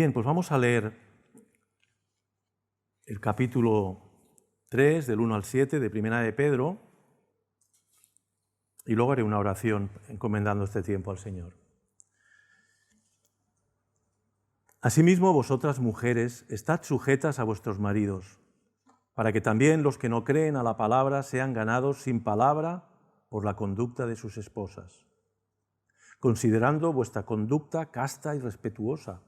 Bien, pues vamos a leer el capítulo 3, del 1 al 7 de Primera de Pedro, y luego haré una oración encomendando este tiempo al Señor. Asimismo, vosotras mujeres, estad sujetas a vuestros maridos, para que también los que no creen a la palabra sean ganados sin palabra por la conducta de sus esposas, considerando vuestra conducta casta y respetuosa.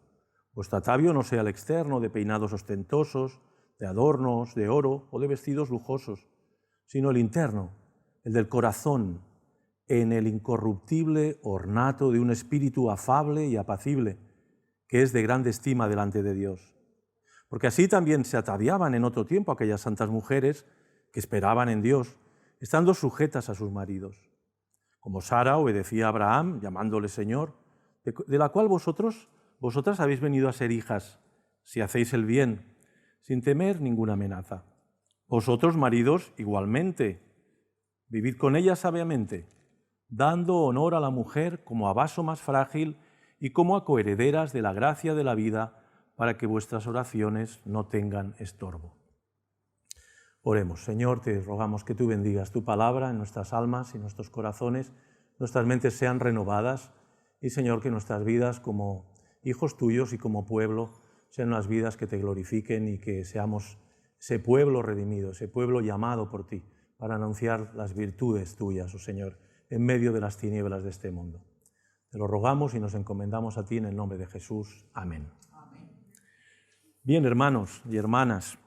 Vuestro atavio no sea el externo de peinados ostentosos, de adornos, de oro o de vestidos lujosos, sino el interno, el del corazón, en el incorruptible ornato de un espíritu afable y apacible, que es de grande estima delante de Dios. Porque así también se ataviaban en otro tiempo aquellas santas mujeres que esperaban en Dios, estando sujetas a sus maridos. Como Sara obedecía a Abraham, llamándole Señor, de la cual vosotras habéis venido a ser hijas, si hacéis el bien, sin temer ninguna amenaza. Vosotros, maridos, igualmente, vivid con ella sabiamente, dando honor a la mujer como a vaso más frágil y como a coherederas de la gracia de la vida, para que vuestras oraciones no tengan estorbo. Oremos. Señor, te rogamos que tú bendigas tu palabra en nuestras almas y nuestros corazones, nuestras mentes sean renovadas y, Señor, que nuestras vidas como hijos tuyos y como pueblo sean unas vidas que te glorifiquen y que seamos ese pueblo redimido, ese pueblo llamado por ti para anunciar las virtudes tuyas, oh Señor, en medio de las tinieblas de este mundo. Te lo rogamos y nos encomendamos a ti en el nombre de Jesús. Amén. Amén. Bien, hermanos y hermanas,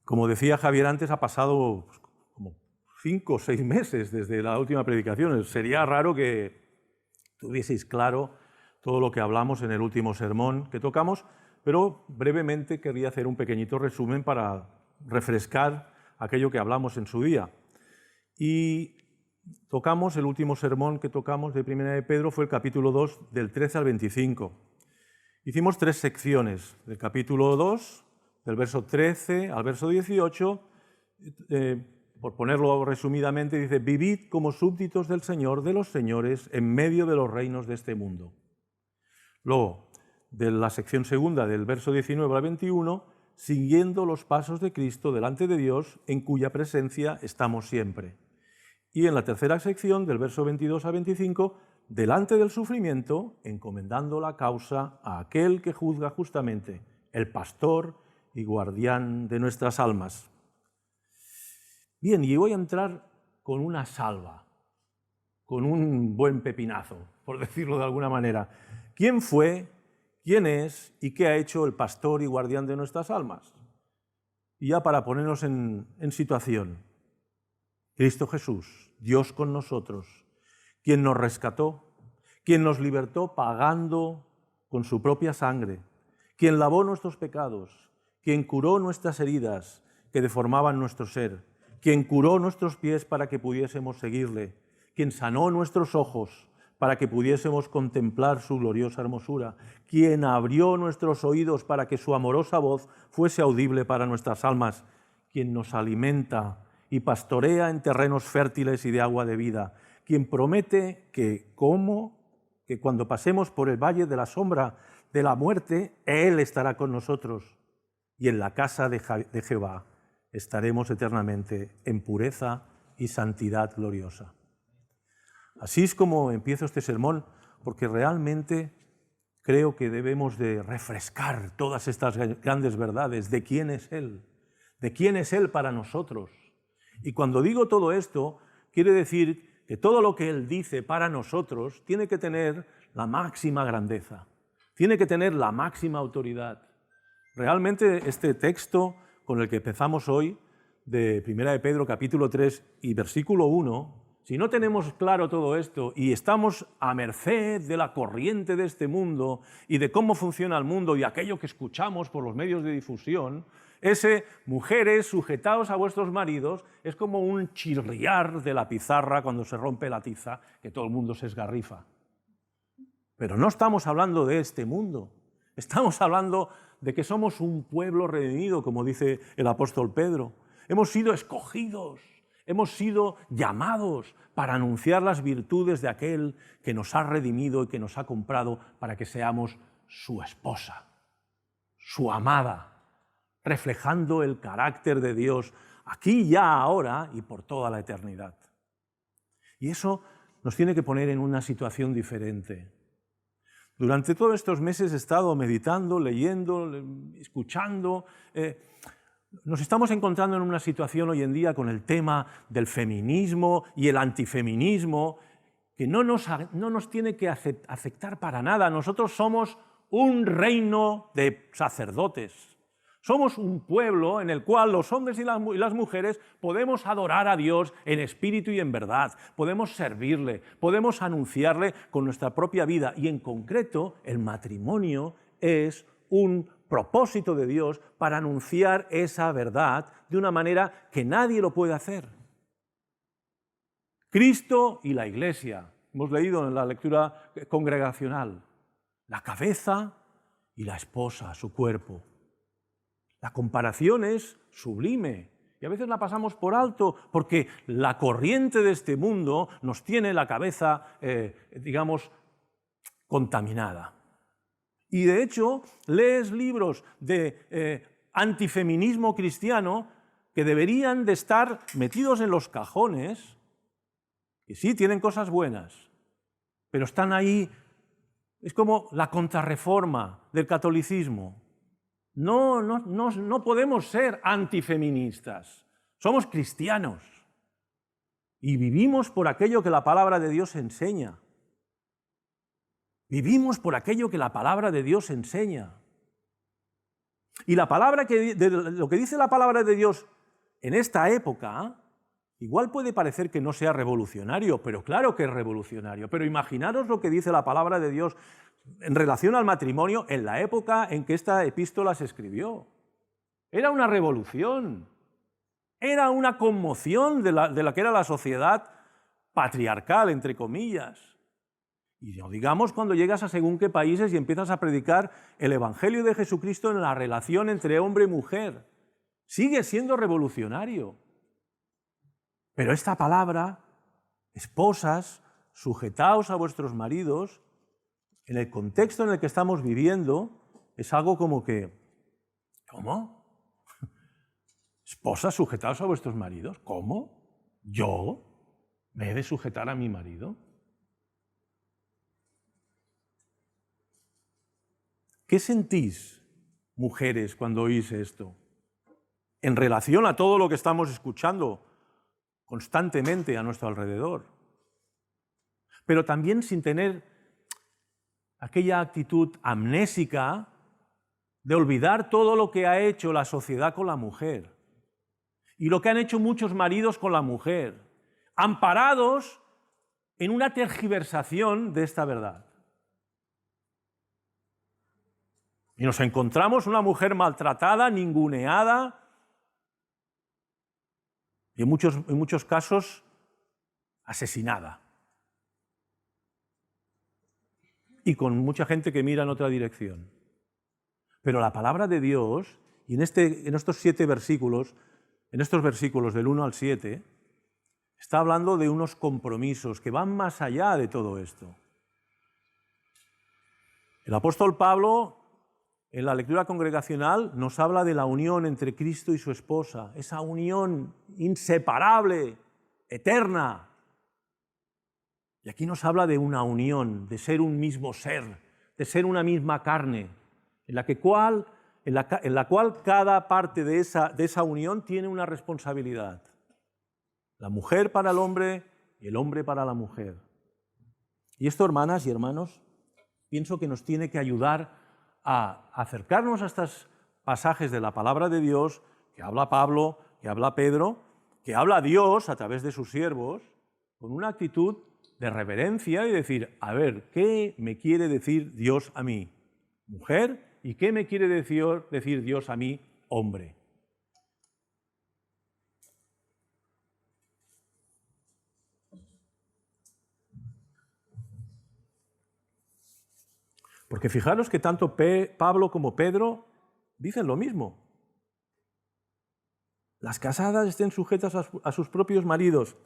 como decía Javier antes, ha pasado como 5 o 6 meses desde la última predicación. Sería raro que tuvieseis claro todo lo que hablamos en el último sermón que tocamos, pero brevemente quería hacer un pequeñito resumen para refrescar aquello que hablamos en su día. Y tocamos, el último sermón que tocamos de Primera de Pedro fue el capítulo 2, del 13 al 25. Hicimos 3 secciones, del capítulo 2, del verso 13 al verso 18, por ponerlo resumidamente, dice: vivid como súbditos del Señor de los señores en medio de los reinos de este mundo. Luego, de la sección segunda, del verso 19 al 21, siguiendo los pasos de Cristo delante de Dios, en cuya presencia estamos siempre. Y en la tercera sección, del verso 22 a 25, delante del sufrimiento, encomendando la causa a aquel que juzga justamente, el pastor y guardián de nuestras almas. Bien, y voy a entrar con una salva, con un buen pepinazo, por decirlo de alguna manera. ¿Quién fue, quién es y qué ha hecho el pastor y guardián de nuestras almas? Y ya para ponernos en situación, Cristo Jesús, Dios con nosotros, quien nos rescató, quien nos libertó pagando con su propia sangre, quien lavó nuestros pecados, quien curó nuestras heridas que deformaban nuestro ser, quien curó nuestros pies para que pudiésemos seguirle, quien sanó nuestros ojos para que pudiésemos contemplar su gloriosa hermosura, quien abrió nuestros oídos para que su amorosa voz fuese audible para nuestras almas, quien nos alimenta y pastorea en terrenos fértiles y de agua de vida, quien promete que cuando pasemos por el valle de la sombra de la muerte, Él estará con nosotros, y en la casa de Jehová estaremos eternamente en pureza y santidad gloriosa. Así es como empiezo este sermón, porque realmente creo que debemos de refrescar todas estas grandes verdades de quién es Él para nosotros. Y cuando digo todo esto, quiere decir que todo lo que Él dice para nosotros tiene que tener la máxima grandeza, tiene que tener la máxima autoridad. Realmente este texto con el que empezamos hoy, de Primera de Pedro, capítulo 3 y versículo 1, si no tenemos claro todo esto y estamos a merced de la corriente de este mundo y de cómo funciona el mundo y aquello que escuchamos por los medios de difusión, ese mujeres, sujetaos a vuestros maridos, es como un chirriar de la pizarra cuando se rompe la tiza, que todo el mundo se esgarrifa. Pero no estamos hablando de este mundo, estamos hablando de que somos un pueblo redimido, como dice el apóstol Pedro. Hemos sido escogidos, Hemos sido llamados para anunciar las virtudes de aquel que nos ha redimido y que nos ha comprado para que seamos su esposa, su amada, reflejando el carácter de Dios aquí, ya, ahora y por toda la eternidad. Y eso nos tiene que poner en una situación diferente. Durante todos estos meses he estado meditando, leyendo, escuchando. Nos estamos encontrando en una situación hoy en día con el tema del feminismo y el antifeminismo que no nos tiene que afectar para nada. Nosotros somos un reino de sacerdotes. Somos un pueblo en el cual los hombres y las mujeres podemos adorar a Dios en espíritu y en verdad, podemos servirle, podemos anunciarle con nuestra propia vida y en concreto el matrimonio es un propósito de Dios para anunciar esa verdad de una manera que nadie lo puede hacer. Cristo y la Iglesia, hemos leído en la lectura congregacional, la cabeza y la esposa, su cuerpo. La comparación es sublime y a veces la pasamos por alto porque la corriente de este mundo nos tiene la cabeza, digamos, contaminada. Y de hecho, lees libros de antifeminismo cristiano que deberían de estar metidos en los cajones, que sí, tienen cosas buenas, pero están ahí, es como la contrarreforma del catolicismo. No podemos ser antifeministas, somos cristianos y vivimos por aquello que la palabra de Dios enseña. Vivimos por aquello que la palabra de Dios enseña. Y lo que dice la palabra de Dios en esta época, igual puede parecer que no sea revolucionario, pero claro que es revolucionario. Pero imaginaros lo que dice la palabra de Dios en relación al matrimonio en la época en que esta epístola se escribió. Era una revolución, era una conmoción de la que era la sociedad patriarcal, entre comillas. Y no digamos cuando llegas a según qué países y empiezas a predicar el Evangelio de Jesucristo en la relación entre hombre y mujer. Sigue siendo revolucionario. Pero esta palabra, esposas, sujetaos a vuestros maridos, en el contexto en el que estamos viviendo, es algo como que, ¿cómo? Esposas, sujetaos a vuestros maridos. ¿Cómo? ¿Yo me he de sujetar a mi marido? ¿Qué sentís, mujeres, cuando oís esto? En relación a todo lo que estamos escuchando constantemente a nuestro alrededor. Pero también sin tener aquella actitud amnésica de olvidar todo lo que ha hecho la sociedad con la mujer y lo que han hecho muchos maridos con la mujer, amparados en una tergiversación de esta verdad. Y nos encontramos una mujer maltratada, ninguneada, y en muchos casos asesinada. Y con mucha gente que mira en otra dirección. Pero la palabra de Dios, y en estos 7 versículos, en estos versículos del 1 al 7, está hablando de unos compromisos que van más allá de todo esto. El apóstol Pablo, en la lectura congregacional, nos habla de la unión entre Cristo y su esposa, esa unión inseparable, eterna. Y aquí nos habla de una unión, de ser un mismo ser, de ser una misma carne, en la cual cada parte de esa unión tiene una responsabilidad. La mujer para el hombre y el hombre para la mujer. Y esto, hermanas y hermanos, pienso que nos tiene que ayudar a acercarnos a estos pasajes de la palabra de Dios, que habla Pablo, que habla Pedro, que habla Dios a través de sus siervos, con una actitud de reverencia y decir, a ver, ¿qué me quiere decir Dios a mí, mujer? ¿Y qué me quiere decir Dios a mí, hombre? Porque fijaros que tanto Pablo como Pedro dicen lo mismo. Las casadas estén sujetas a sus propios maridos.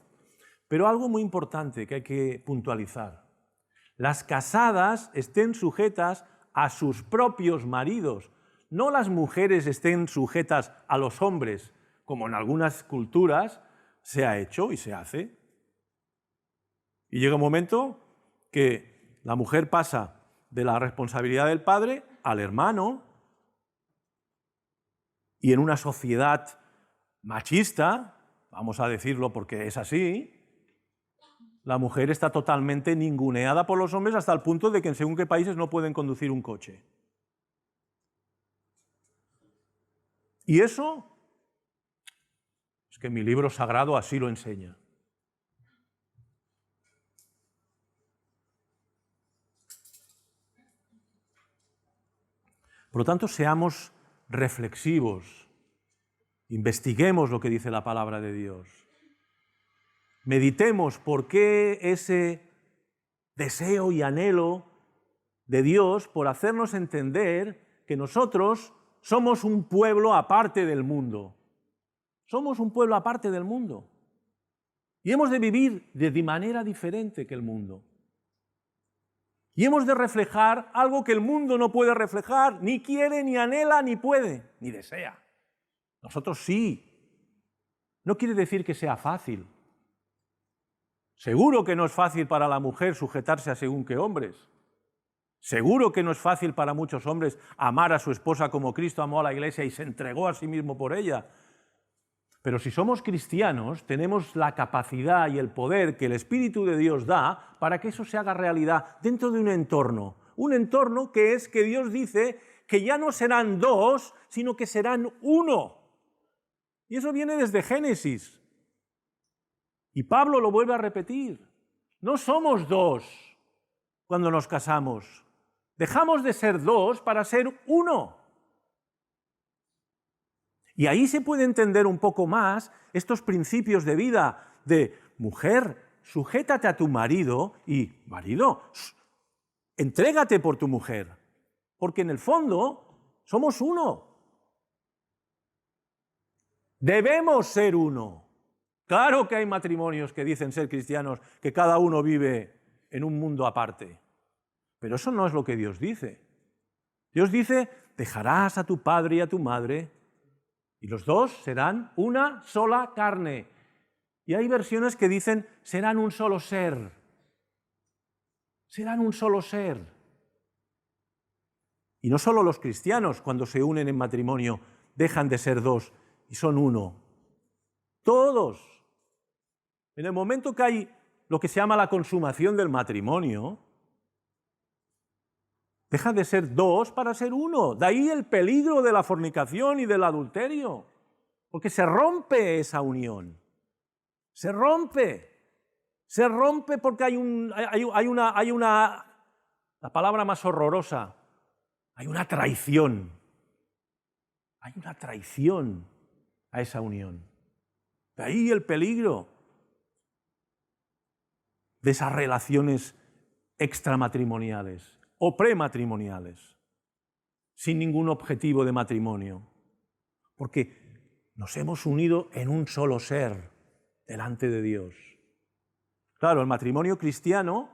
Pero algo muy importante que hay que puntualizar. Las casadas estén sujetas a sus propios maridos. No las mujeres estén sujetas a los hombres, como en algunas culturas se ha hecho y se hace. Y llega un momento que la mujer pasa de la responsabilidad del padre al hermano, y en una sociedad machista, vamos a decirlo porque es así, la mujer está totalmente ninguneada por los hombres hasta el punto de que en según qué países no pueden conducir un coche. Y eso es que mi libro sagrado así lo enseña. Por lo tanto, seamos reflexivos, investiguemos lo que dice la palabra de Dios, meditemos por qué ese deseo y anhelo de Dios por hacernos entender que nosotros somos un pueblo aparte del mundo. Somos un pueblo aparte del mundo. Y hemos de vivir de manera diferente que el mundo. Y hemos de reflejar algo que el mundo no puede reflejar, ni quiere, ni anhela, ni puede, ni desea. Nosotros sí. No quiere decir que sea fácil. Seguro que no es fácil para la mujer sujetarse a según qué hombres. Seguro que no es fácil para muchos hombres amar a su esposa como Cristo amó a la Iglesia y se entregó a sí mismo por ella. Pero si somos cristianos, tenemos la capacidad y el poder que el Espíritu de Dios da para que eso se haga realidad dentro de un entorno que es que Dios dice que ya no serán dos, sino que serán uno. Y eso viene desde Génesis. Y Pablo lo vuelve a repetir. No somos dos cuando nos casamos. Dejamos de ser dos para ser uno. Y ahí se puede entender un poco más estos principios de vida de mujer, sujétate a tu marido y marido, entrégate por tu mujer, porque en el fondo somos uno. Debemos ser uno. Claro que hay matrimonios que dicen ser cristianos, que cada uno vive en un mundo aparte, pero eso no es lo que Dios dice. Dios dice, dejarás a tu padre y a tu madre, y los dos serán una sola carne. Y hay versiones que dicen, serán un solo ser. Serán un solo ser. Y no solo los cristianos, cuando se unen en matrimonio, dejan de ser dos y son uno. Todos. En el momento que hay lo que se llama la consumación del matrimonio, deja de ser dos para ser uno. De ahí el peligro de la fornicación y del adulterio. Porque se rompe esa unión. Se rompe. Se rompe porque hay una, la palabra más horrorosa, hay una traición. Hay una traición a esa unión. De ahí el peligro de esas relaciones extramatrimoniales o prematrimoniales, sin ningún objetivo de matrimonio, porque nos hemos unido en un solo ser delante de Dios. Claro, el matrimonio cristiano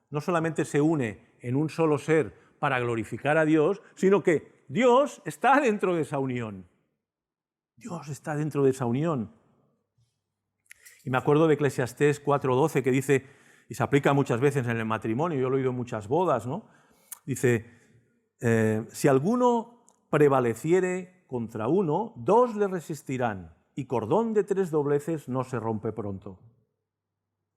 no solamente se une en un solo ser para glorificar a Dios, sino que Dios está dentro de esa unión. Dios está dentro de esa unión. Y me acuerdo de Eclesiastés 4:12 que dice, y se aplica muchas veces en el matrimonio, yo lo he oído en muchas bodas, ¿no? Dice, si alguno prevaleciere contra uno, dos le resistirán, y cordón de 3 dobleces no se rompe pronto.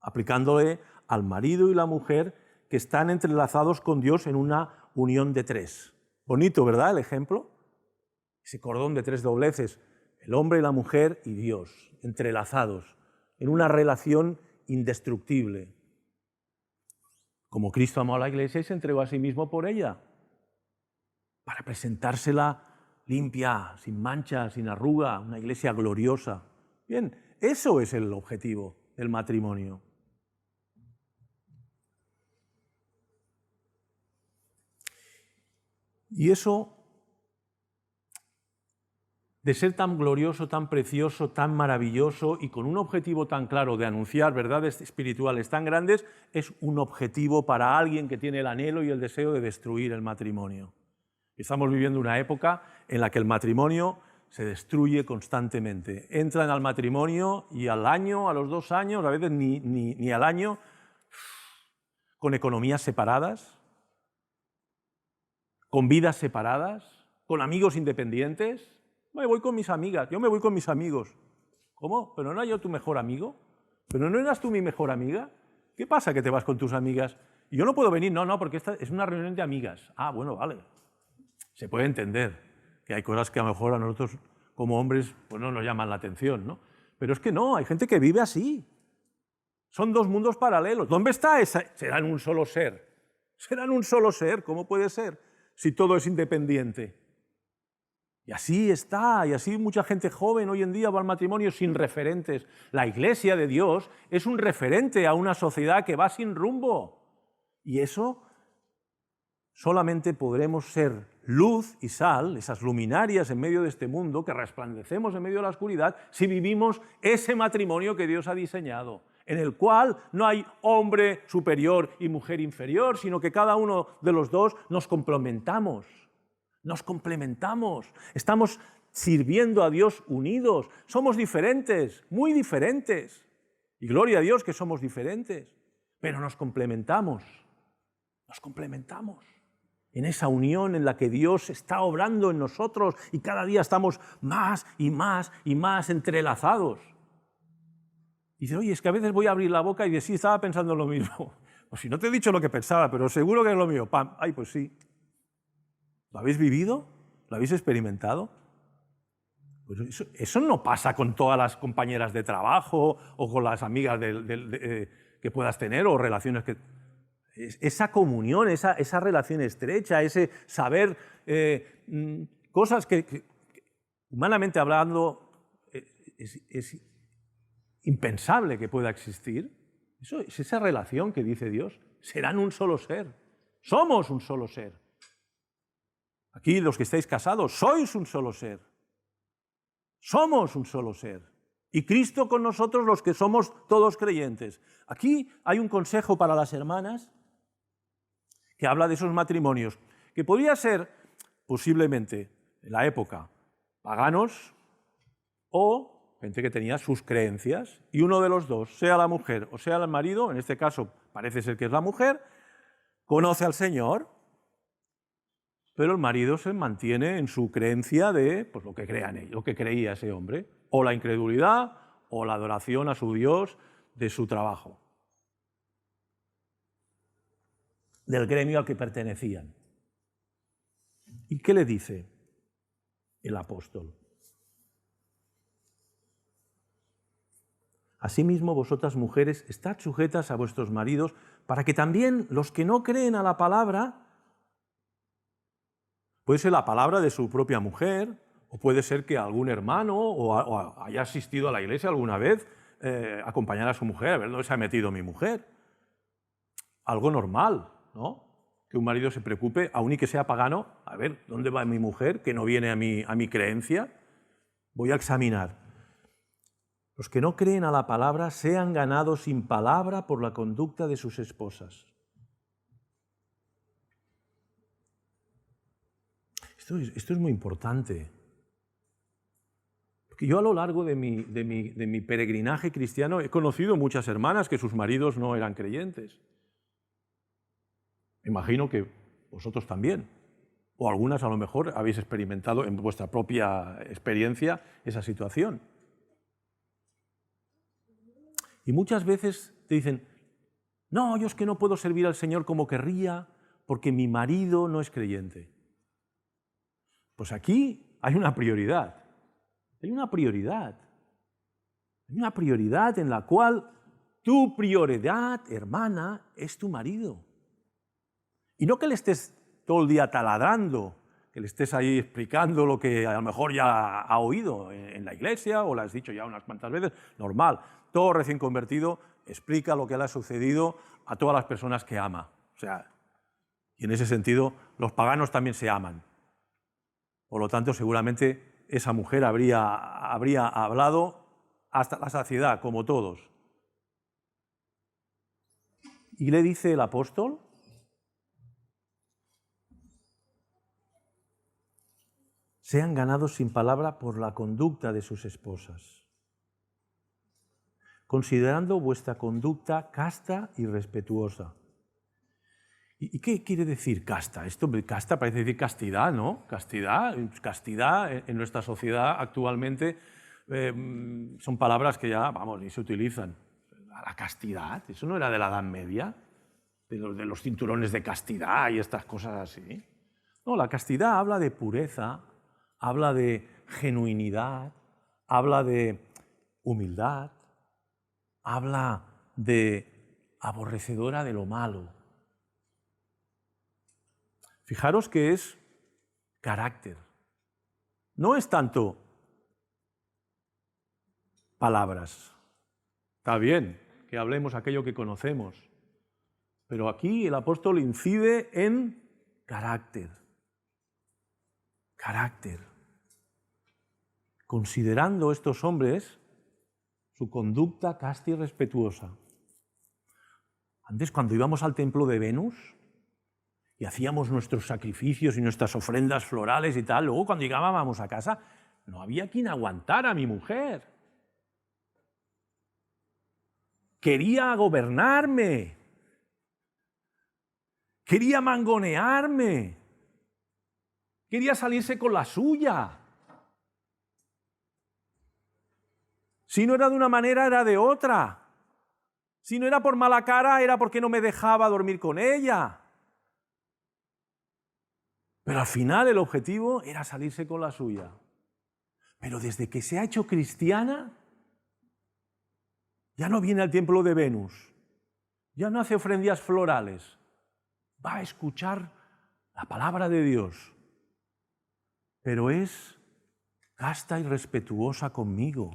Aplicándole al marido y la mujer que están entrelazados con Dios en una unión de 3. Bonito, ¿verdad, el ejemplo? Ese cordón de 3 dobleces, el hombre y la mujer y Dios, entrelazados en una relación indestructible. Como Cristo amó a la Iglesia y se entregó a sí mismo por ella, para presentársela limpia, sin mancha, sin arruga, una iglesia gloriosa. Bien, eso es el objetivo del matrimonio. Y eso de ser tan glorioso, tan precioso, tan maravilloso y con un objetivo tan claro de anunciar verdades espirituales tan grandes, es un objetivo para alguien que tiene el anhelo y el deseo de destruir el matrimonio. Estamos viviendo una época en la que el matrimonio se destruye constantemente. Entran al matrimonio y al año, a los 2 años, a veces ni al año, con economías separadas, con vidas separadas, con amigos independientes. Me voy con mis amigas, yo me voy con mis amigos. ¿Cómo? ¿Pero no era yo tu mejor amigo? ¿Pero no eras tú mi mejor amiga? ¿Qué pasa que te vas con tus amigas? Y yo no puedo venir, no, porque esta es una reunión de amigas. Ah, bueno, vale. Se puede entender que hay cosas que a lo mejor a nosotros como hombres pues no nos llaman la atención, ¿no? Pero es que no, hay gente que vive así. Son 2 mundos paralelos. ¿Dónde está esa? Serán un solo ser. Serán un solo ser, ¿cómo puede ser? Si todo es independiente. Y así está, y así mucha gente joven hoy en día va al matrimonio sin referentes. La Iglesia de Dios es un referente a una sociedad que va sin rumbo. Y eso solamente podremos ser luz y sal, esas luminarias en medio de este mundo, que resplandecemos en medio de la oscuridad, si vivimos ese matrimonio que Dios ha diseñado, en el cual no hay hombre superior y mujer inferior, sino que cada uno de los dos nos complementamos. Nos complementamos, estamos sirviendo a Dios unidos, somos diferentes, muy diferentes. Y gloria a Dios que somos diferentes, pero nos complementamos en esa unión en la que Dios está obrando en nosotros y cada día estamos más y más y más entrelazados. Y dice, oye, es que a veces voy a abrir la boca y de sí, estaba pensando en lo mismo. Pues si no te he dicho lo que pensaba, pero seguro que es lo mío. ¡Pam! Ay, pues sí. ¿Lo habéis vivido? ¿Lo habéis experimentado? Pues eso no pasa con todas las compañeras de trabajo o con las amigas que puedas tener o relaciones que... Esa comunión, esa relación estrecha, ese saber cosas que humanamente hablando es impensable que pueda existir. Eso es esa relación que dice Dios. Serán un solo ser. Somos un solo ser. Aquí los que estáis casados, sois un solo ser. Somos un solo ser. Y Cristo con nosotros los que somos todos creyentes. Aquí hay un consejo para las hermanas que habla de esos matrimonios, que podría ser posiblemente en la época paganos o gente que tenía sus creencias y uno de los dos, sea la mujer o sea el marido, en este caso parece ser que es la mujer, conoce al Señor, pero el marido se mantiene en su creencia de pues, lo que creía ese hombre, o la incredulidad o la adoración a su Dios de su trabajo, del gremio al que pertenecían. ¿Y qué le dice el apóstol? Asimismo, vosotras mujeres, estad sujetas a vuestros maridos, para que también los que no creen a la palabra, puede ser la palabra de su propia mujer, o puede ser que algún hermano o haya asistido a la iglesia alguna vez, acompañar a su mujer, a ver dónde se ha metido mi mujer. Algo normal, ¿no? Que un marido se preocupe, aun y que sea pagano, a ver, ¿dónde va mi mujer que no viene a mi creencia? Voy a examinar. Los que no creen a la palabra sean ganados sin palabra por la conducta de sus esposas. Esto es muy importante. Porque yo a lo largo de mi peregrinaje cristiano he conocido muchas hermanas que sus maridos no eran creyentes. Imagino que vosotros también. O algunas a lo mejor habéis experimentado en vuestra propia experiencia esa situación. Y muchas veces te dicen, no, yo es que no puedo servir al Señor como querría porque mi marido no es creyente. Pues aquí hay una prioridad. Hay una prioridad. Hay una prioridad en la cual tu prioridad, hermana, es tu marido. Y no que le estés todo el día taladrando, que le estés ahí explicando lo que a lo mejor ya ha oído en la iglesia o lo has dicho ya unas cuantas veces, normal. Todo recién convertido explica lo que le ha sucedido a todas las personas que ama. O sea, y en ese sentido los paganos también se aman. Por lo tanto, seguramente esa mujer habría hablado hasta la saciedad, como todos. Y le dice el apóstol: sean ganados sin palabra por la conducta de sus esposas, considerando vuestra conducta casta y respetuosa. ¿Y qué quiere decir casta? Esto, casta parece decir castidad, ¿no? Castidad en nuestra sociedad actualmente son palabras que ya, vamos, ni se utilizan. La castidad, eso no era de la Edad Media, de los cinturones de castidad y estas cosas así. No, la castidad habla de pureza, habla de genuinidad, habla de humildad, habla de aborrecedora de lo malo. Fijaros que es carácter. No es tanto palabras. Está bien que hablemos aquello que conocemos, pero aquí el apóstol incide en carácter. Carácter. Considerando estos hombres su conducta casta y respetuosa. Antes, cuando íbamos al templo de Venus y hacíamos nuestros sacrificios y nuestras ofrendas florales y tal, luego cuando llegábamos a casa no había quien aguantara a mi mujer. Quería gobernarme, quería mangonearme, quería salirse con la suya. Si no era de una manera, era de otra. Si no era por mala cara, era porque no me dejaba dormir con ella. Pero al final el objetivo era salirse con la suya. Pero desde que se ha hecho cristiana, ya no viene al templo de Venus, ya no hace ofrendas florales, va a escuchar la palabra de Dios, pero es casta y respetuosa conmigo.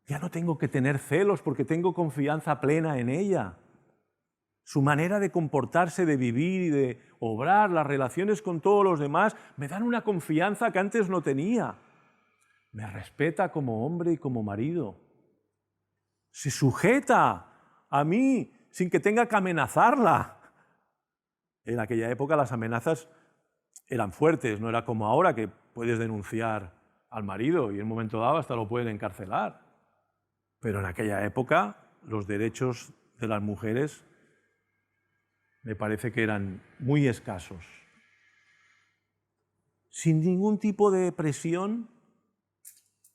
Ya no tengo que tener celos porque tengo confianza plena en ella. Su manera de comportarse, de vivir y de obrar, las relaciones con todos los demás, me dan una confianza que antes no tenía. Me respeta como hombre y como marido. Se sujeta a mí sin que tenga que amenazarla. En aquella época las amenazas eran fuertes, no era como ahora que puedes denunciar al marido y en un momento dado hasta lo pueden encarcelar. Pero en aquella época los derechos de las mujeres me parece que eran muy escasos. Sin ningún tipo de presión,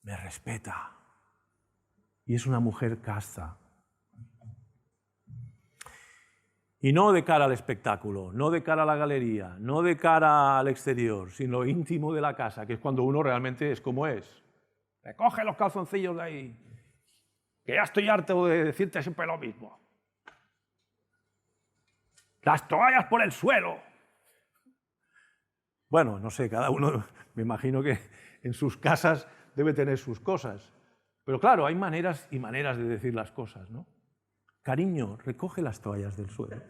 me respeta. Y es una mujer casta. Y no de cara al espectáculo, no de cara a la galería, no de cara al exterior, sino lo íntimo de la casa, que es cuando uno realmente es como es. Recoge los calzoncillos de ahí, que ya estoy harto de decirte siempre lo mismo. Las toallas por el suelo. Bueno, no sé, cada uno, me imagino que en sus casas debe tener sus cosas. Pero claro, hay maneras y maneras de decir las cosas, ¿no? Cariño, recoge las toallas del suelo.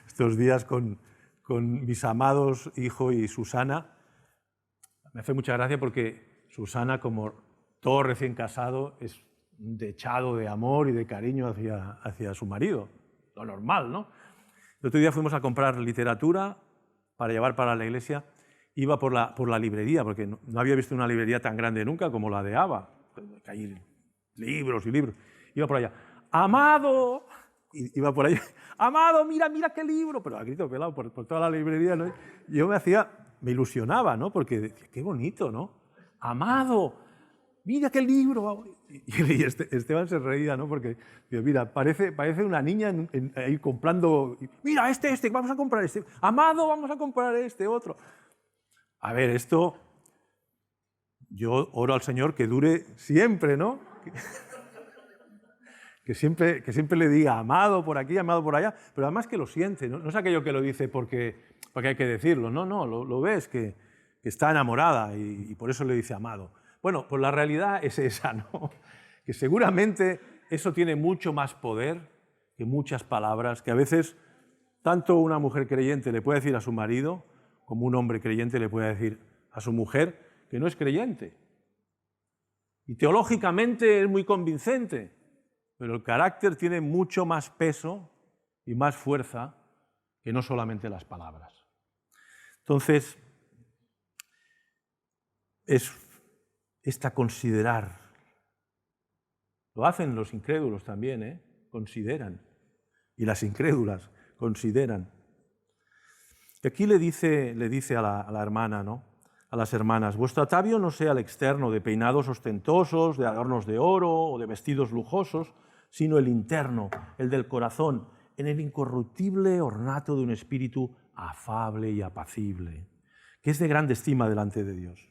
Estos días con mis amados hijo y Susana, me hace mucha gracia porque Susana, como todo recién casado, es un dechado de amor y de cariño hacia su marido. Lo normal, ¿no? El otro día fuimos a comprar literatura para llevar para la iglesia. Iba por la librería, porque no había visto una librería tan grande nunca como la de Ava. Hay libros y libros. Iba por allá. ¡Amado! Iba por allá. ¡Amado, mira qué libro! Pero a grito pelado por toda la librería, ¿no? Yo me ilusionaba, ¿no? Porque decía, qué bonito, ¿no? ¡Amado! ¡Mira qué libro! Y Esteban se reía, ¿no? Porque, digo, mira, parece una niña ahí comprando. Mira, este, vamos a comprar este. ¡Amado, vamos a comprar este, otro! A ver, esto, yo oro al Señor que dure siempre, ¿no? Que siempre le diga amado por aquí, amado por allá, pero además que lo siente, ¿no? No es aquello que lo dice porque hay que decirlo, no, lo ves, que está enamorada y por eso le dice amado. Bueno, pues la realidad es esa, ¿no? Que seguramente eso tiene mucho más poder que muchas palabras, que a veces tanto una mujer creyente le puede decir a su marido, como un hombre creyente le puede decir a su mujer que no es creyente. Y teológicamente es muy convincente, pero el carácter tiene mucho más peso y más fuerza que no solamente las palabras. Entonces, es considerar. Lo hacen los incrédulos también, ¿eh? Consideran. Y las incrédulas consideran. Y aquí le dice a la hermana, ¿no? A las hermanas, vuestro atavio no sea el externo de peinados ostentosos, de adornos de oro o de vestidos lujosos, sino el interno, el del corazón, en el incorruptible ornato de un espíritu afable y apacible, que es de grande estima delante de Dios.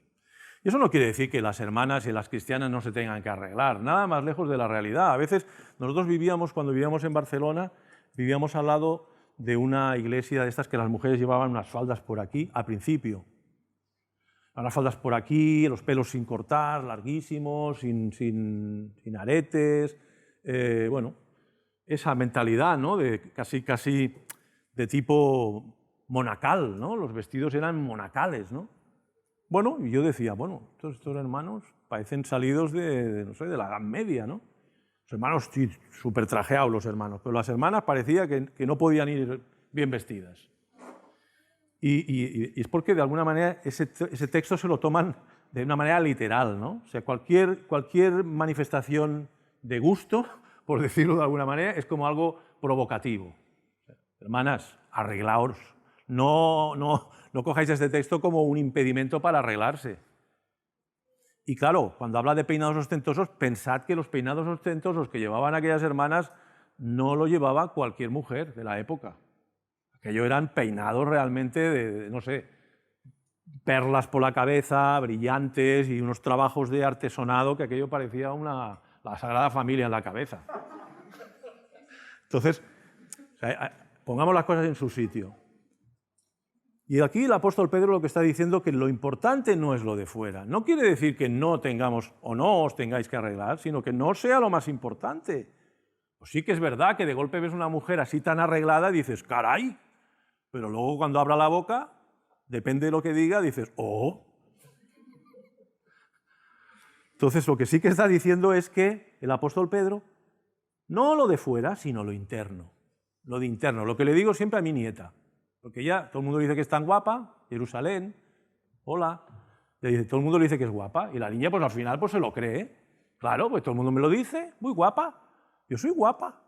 Y eso no quiere decir que las hermanas y las cristianas no se tengan que arreglar, nada más lejos de la realidad. A veces nosotros cuando vivíamos en Barcelona, vivíamos al lado de una iglesia de estas que las mujeres llevaban unas faldas por aquí, al principio. Unas faldas por aquí, los pelos sin cortar, larguísimos, sin aretes. Bueno, esa mentalidad, ¿no? De casi de tipo monacal, ¿no? Los vestidos eran monacales, ¿no? Bueno, y yo decía, bueno, estos hermanos parecen salidos no sé, de la Edad Media, ¿no? Los hermanos, sí, súper trajeados los hermanos, pero las hermanas parecía que no podían ir bien vestidas. Y es porque, de alguna manera, ese texto se lo toman de una manera literal, ¿no? O sea, cualquier manifestación de gusto, por decirlo de alguna manera, es como algo provocativo. Hermanas, arreglaos. No cojáis este texto como un impedimento para arreglarse. Y claro, cuando habla de peinados ostentosos, pensad que los peinados ostentosos que llevaban aquellas hermanas no lo llevaba cualquier mujer de la época. Aquello eran peinados realmente de, no sé, perlas por la cabeza, brillantes y unos trabajos de artesonado que aquello parecía la Sagrada Familia en la cabeza. Entonces, pongamos las cosas en su sitio. Y aquí el apóstol Pedro lo que está diciendo es que lo importante no es lo de fuera. No quiere decir que no tengamos o no os tengáis que arreglar, sino que no sea lo más importante. Pues sí que es verdad que de golpe ves una mujer así tan arreglada y dices, caray, pero luego cuando abra la boca, depende de lo que diga, dices, oh. Entonces lo que sí que está diciendo es que el apóstol Pedro, no lo de fuera, sino lo interno. Lo de interno, lo que le digo siempre a mi nieta. Porque ya todo el mundo dice que es tan guapa, Jerusalén, hola, y todo el mundo le dice que es guapa, y la niña pues al final pues se lo cree. Claro, pues todo el mundo me lo dice, muy guapa, yo soy guapa,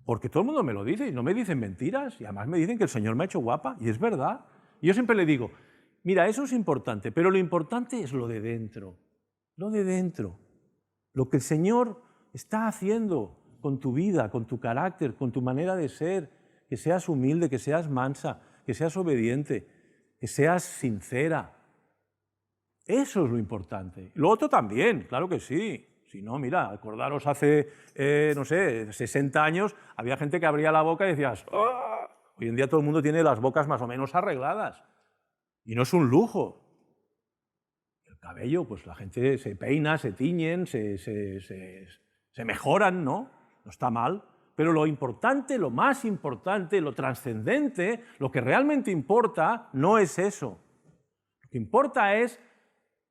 porque todo el mundo me lo dice y no me dicen mentiras, y además me dicen que el Señor me ha hecho guapa, y es verdad. Y yo siempre le digo, mira, eso es importante, pero lo importante es lo de dentro, lo que el Señor está haciendo con tu vida, con tu carácter, con tu manera de ser, que seas humilde, que seas mansa, que seas obediente, que seas sincera. Eso es lo importante. Lo otro también, claro que sí. Si no, mira, acordaros hace, no sé, 60 años, había gente que abría la boca y decías, ¡oh! Hoy en día todo el mundo tiene las bocas más o menos arregladas. Y no es un lujo. El cabello, pues la gente se peina, se tiñen, se mejoran, ¿no? No está mal. Pero lo importante, lo más importante, lo trascendente, lo que realmente importa, no es eso. Lo que importa es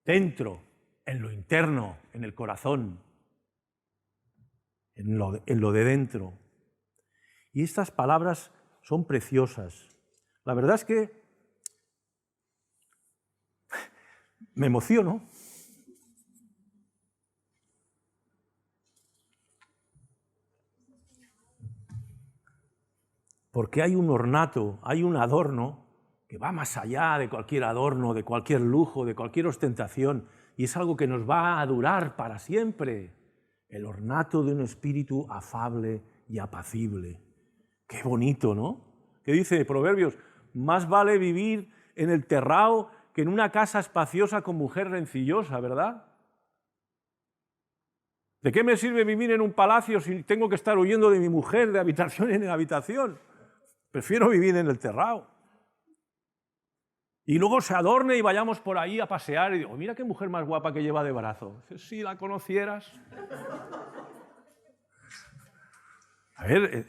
dentro, en lo interno, en el corazón, en lo de dentro. Y estas palabras son preciosas. La verdad es que me emociono. Porque hay un ornato, hay un adorno que va más allá de cualquier adorno, de cualquier lujo, de cualquier ostentación, y es algo que nos va a durar para siempre. El ornato de un espíritu afable y apacible. Qué bonito, ¿no? ¿Qué dice Proverbios? Más vale vivir en el terrao que en una casa espaciosa con mujer rencillosa, ¿verdad? ¿De qué me sirve vivir en un palacio si tengo que estar huyendo de mi mujer de habitación en habitación? Prefiero vivir en el terrao. Y luego se adorne y vayamos por ahí a pasear y digo, mira qué mujer más guapa que lleva de brazo. Si la conocieras. A ver,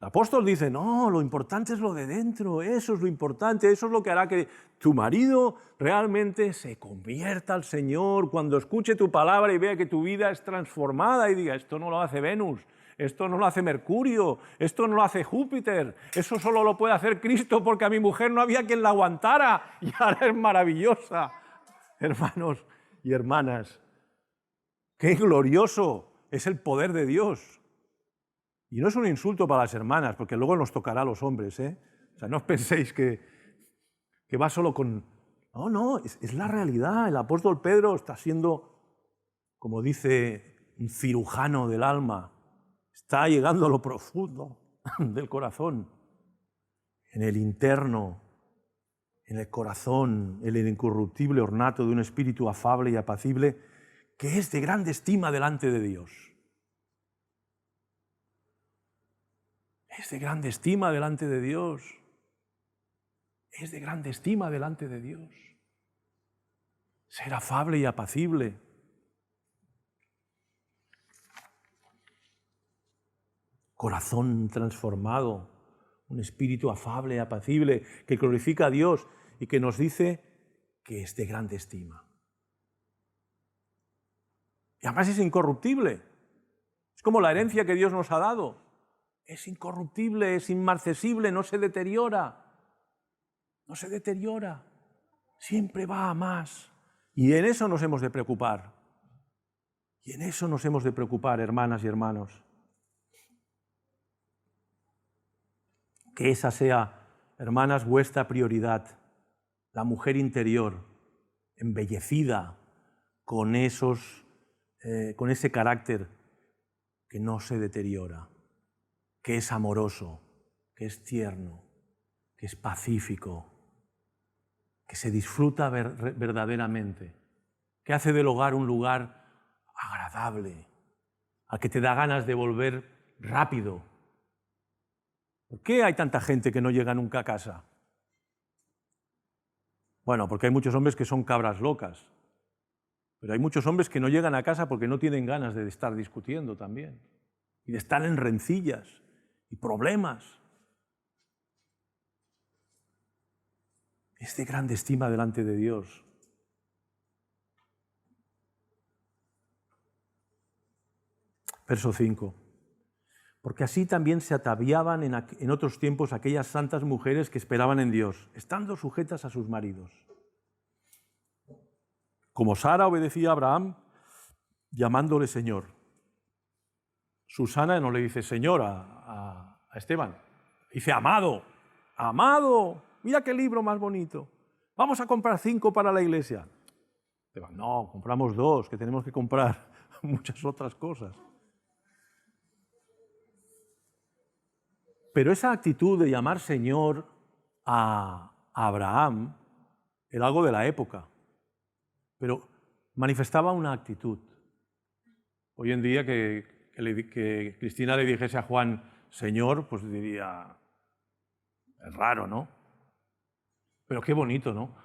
El apóstol dice, no, lo importante es lo de dentro, eso es lo importante, eso es lo que hará que tu marido realmente se convierta al Señor cuando escuche tu palabra y vea que tu vida es transformada y diga, esto no lo hace Venus, esto no lo hace Mercurio, esto no lo hace Júpiter, eso solo lo puede hacer Cristo porque a mi mujer no había quien la aguantara y ahora es maravillosa. Hermanos y hermanas, qué glorioso es el poder de Dios. Y no es un insulto para las hermanas, porque luego nos tocará a los hombres, ¿eh? O sea, no os penséis que va solo con... No, no, es la realidad. El apóstol Pedro está siendo, como dice, un cirujano del alma. Está llegando a lo profundo del corazón, en el interno, en el corazón, en el incorruptible ornato de un espíritu afable y apacible que es de grande estima delante de Dios. Es de grande estima delante de Dios. Es de grande estima delante de Dios. Ser afable y apacible. Corazón transformado, un espíritu afable y apacible que glorifica a Dios y que nos dice que es de grande estima. Y además es incorruptible. Es como la herencia que Dios nos ha dado. Es incorruptible, es inmarcesible, no se deteriora. No se deteriora. Siempre va a más. Y en eso nos hemos de preocupar. Y en eso nos hemos de preocupar, hermanas y hermanos. Que esa sea, hermanas, vuestra prioridad. La mujer interior, embellecida con ese carácter que no se deteriora, que es amoroso, que es tierno, que es pacífico, que se disfruta verdaderamente, que hace del hogar un lugar agradable, al que te da ganas de volver rápido. ¿Por qué hay tanta gente que no llega nunca a casa? Bueno, porque hay muchos hombres que son cabras locas, pero hay muchos hombres que no llegan a casa porque no tienen ganas de estar discutiendo también, y de estar en rencillas y problemas. Es de grande estima delante de Dios. Verso 5. Porque así también se ataviaban en otros tiempos aquellas santas mujeres que esperaban en Dios, estando sujetas a sus maridos. Como Sara obedecía a Abraham, llamándole Señor. Susana no le dice Señor a Esteban, dice amado, amado, mira qué libro más bonito. Vamos a comprar 5 para la iglesia. Esteban, no, compramos 2, que tenemos que comprar muchas otras cosas. Pero esa actitud de llamar Señor a Abraham era algo de la época, pero manifestaba una actitud. Hoy en día que Cristina le dijese a Juan Señor, pues diría, es raro, ¿no? Pero qué bonito, ¿no?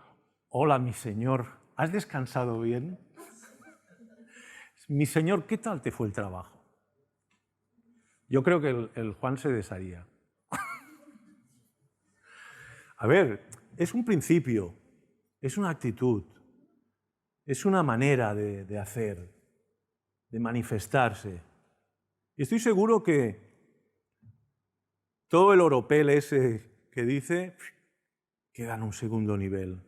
Hola, mi Señor, ¿has descansado bien? Mi Señor, ¿qué tal te fue el trabajo? Yo creo que el Juan se desharía. A ver, es un principio, es una actitud, es una manera de hacer, de manifestarse. Y estoy seguro que todo el oropel ese que dice queda en un segundo nivel,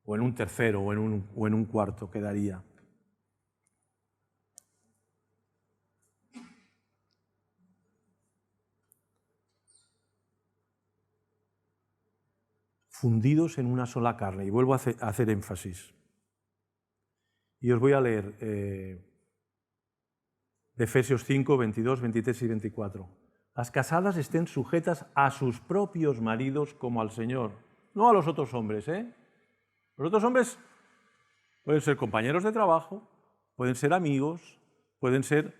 o en un tercero, o en un cuarto quedaría. Fundidos en una sola carne. Y vuelvo a hacer énfasis. Y os voy a leer de Efesios 5, 22, 23 y 24. Las casadas estén sujetas a sus propios maridos como al Señor, no a los otros hombres, ¿eh? Los otros hombres pueden ser compañeros de trabajo, pueden ser amigos, pueden ser